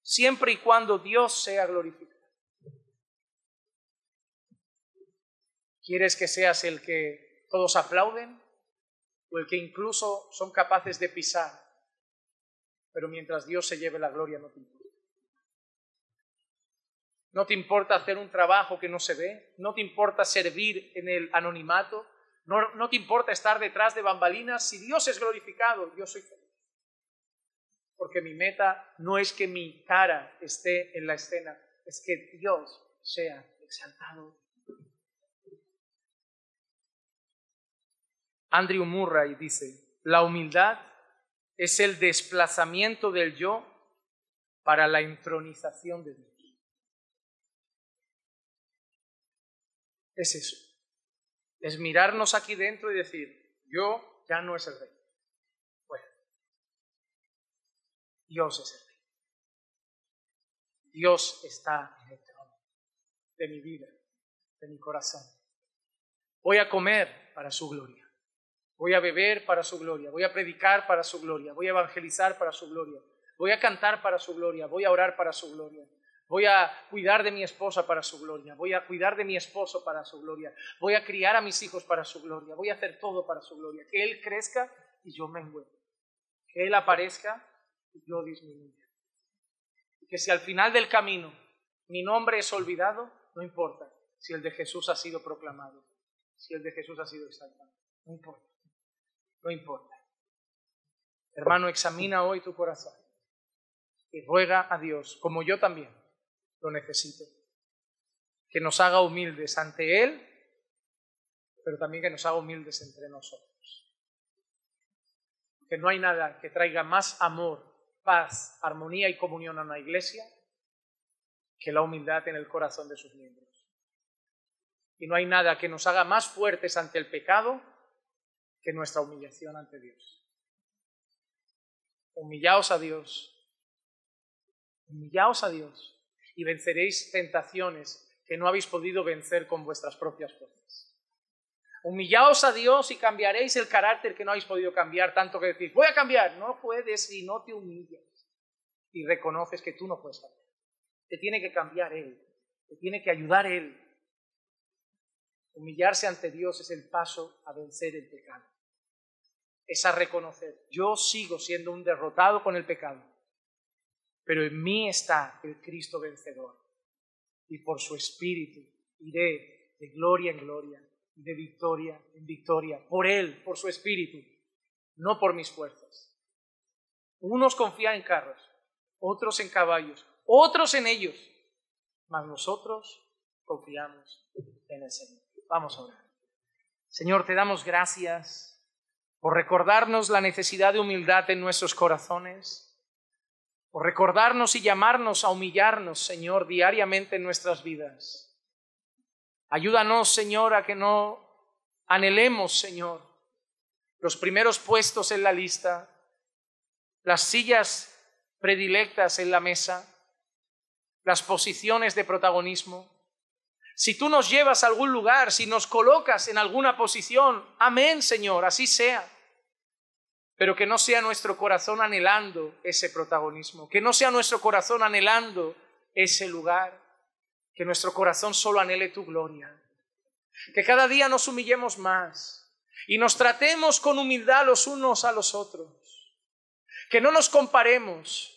siempre y cuando Dios sea glorificado. ¿Quieres que seas el que todos aplauden o el que incluso son capaces de pisar? Pero mientras Dios se lleve la gloria, no te importa. No te importa hacer un trabajo que no se ve, no te importa servir en el anonimato, no te importa estar detrás de bambalinas. Si Dios es glorificado, yo soy feliz. Porque mi meta no es que mi cara esté en la escena, es que Dios sea exaltado. Andrew Murray dice: la humildad es el desplazamiento del yo para la entronización de Dios. Es eso. Es mirarnos aquí dentro y decir: yo ya no es el rey. Bueno, Dios es el rey. Dios está en el trono de mi vida, de mi corazón. Voy a comer para su gloria. Voy a beber para su gloria, voy a predicar para su gloria, voy a evangelizar para su gloria, voy a cantar para su gloria, voy a orar para su gloria, voy a cuidar de mi esposa para su gloria, voy a cuidar de mi esposo para su gloria, voy a criar a mis hijos para su gloria, voy a hacer todo para su gloria, que Él crezca y yo mengüe, que Él aparezca y yo disminuya. Y que si al final del camino mi nombre es olvidado, no importa si el de Jesús ha sido proclamado, si el de Jesús ha sido exaltado, no importa. No importa. Hermano, examina hoy tu corazón y ruega a Dios, como yo también lo necesito, que nos haga humildes ante Él, pero también que nos haga humildes entre nosotros. Que no hay nada que traiga más amor, paz, armonía y comunión a una iglesia que la humildad en el corazón de sus miembros. Y no hay nada que nos haga más fuertes ante el pecado que nuestra humillación ante Dios. Humillaos a Dios y venceréis tentaciones que no habéis podido vencer con vuestras propias fuerzas. Humillaos a Dios y cambiaréis el carácter que no habéis podido cambiar, tanto que decís: voy a cambiar. No puedes si no te humillas y reconoces que tú no puedes cambiar. Te tiene que cambiar Él, te tiene que ayudar Él. Humillarse ante Dios es el paso a vencer el pecado. Es a reconocer, yo sigo siendo un derrotado con el pecado, pero en mí está el Cristo vencedor. Y por su Espíritu iré de gloria en gloria y de victoria en victoria. Por Él, por su Espíritu, no por mis fuerzas. Unos confían en carros, otros en caballos, otros en ellos, mas nosotros confiamos en el Señor. Vamos a orar. Señor, te damos gracias por recordarnos la necesidad de humildad en nuestros corazones, por recordarnos y llamarnos a humillarnos, Señor, diariamente en nuestras vidas. Ayúdanos, Señor, a que no anhelemos, Señor, los primeros puestos en la lista, las sillas predilectas en la mesa, las posiciones de protagonismo. Si tú nos llevas a algún lugar, si nos colocas en alguna posición, amén, Señor, así sea. Pero que no sea nuestro corazón anhelando ese protagonismo, que no sea nuestro corazón anhelando ese lugar, que nuestro corazón solo anhele tu gloria. Que cada día nos humillemos más y nos tratemos con humildad los unos a los otros. Que no nos comparemos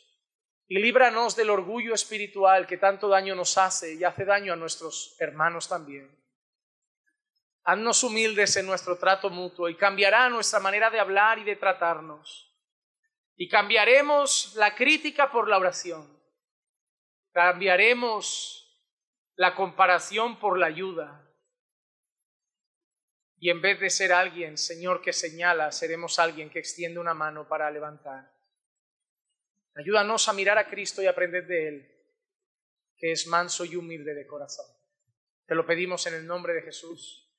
y líbranos del orgullo espiritual que tanto daño nos hace y hace daño a nuestros hermanos también. Haznos humildes en nuestro trato mutuo y cambiará nuestra manera de hablar y de tratarnos. Y cambiaremos la crítica por la oración. Cambiaremos la comparación por la ayuda. Y en vez de ser alguien, Señor, que señala, seremos alguien que extiende una mano para levantar. Ayúdanos a mirar a Cristo y aprender de Él, que es manso y humilde de corazón. Te lo pedimos en el nombre de Jesús.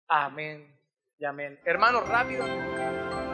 Amén y amén. Hermanos, rápido.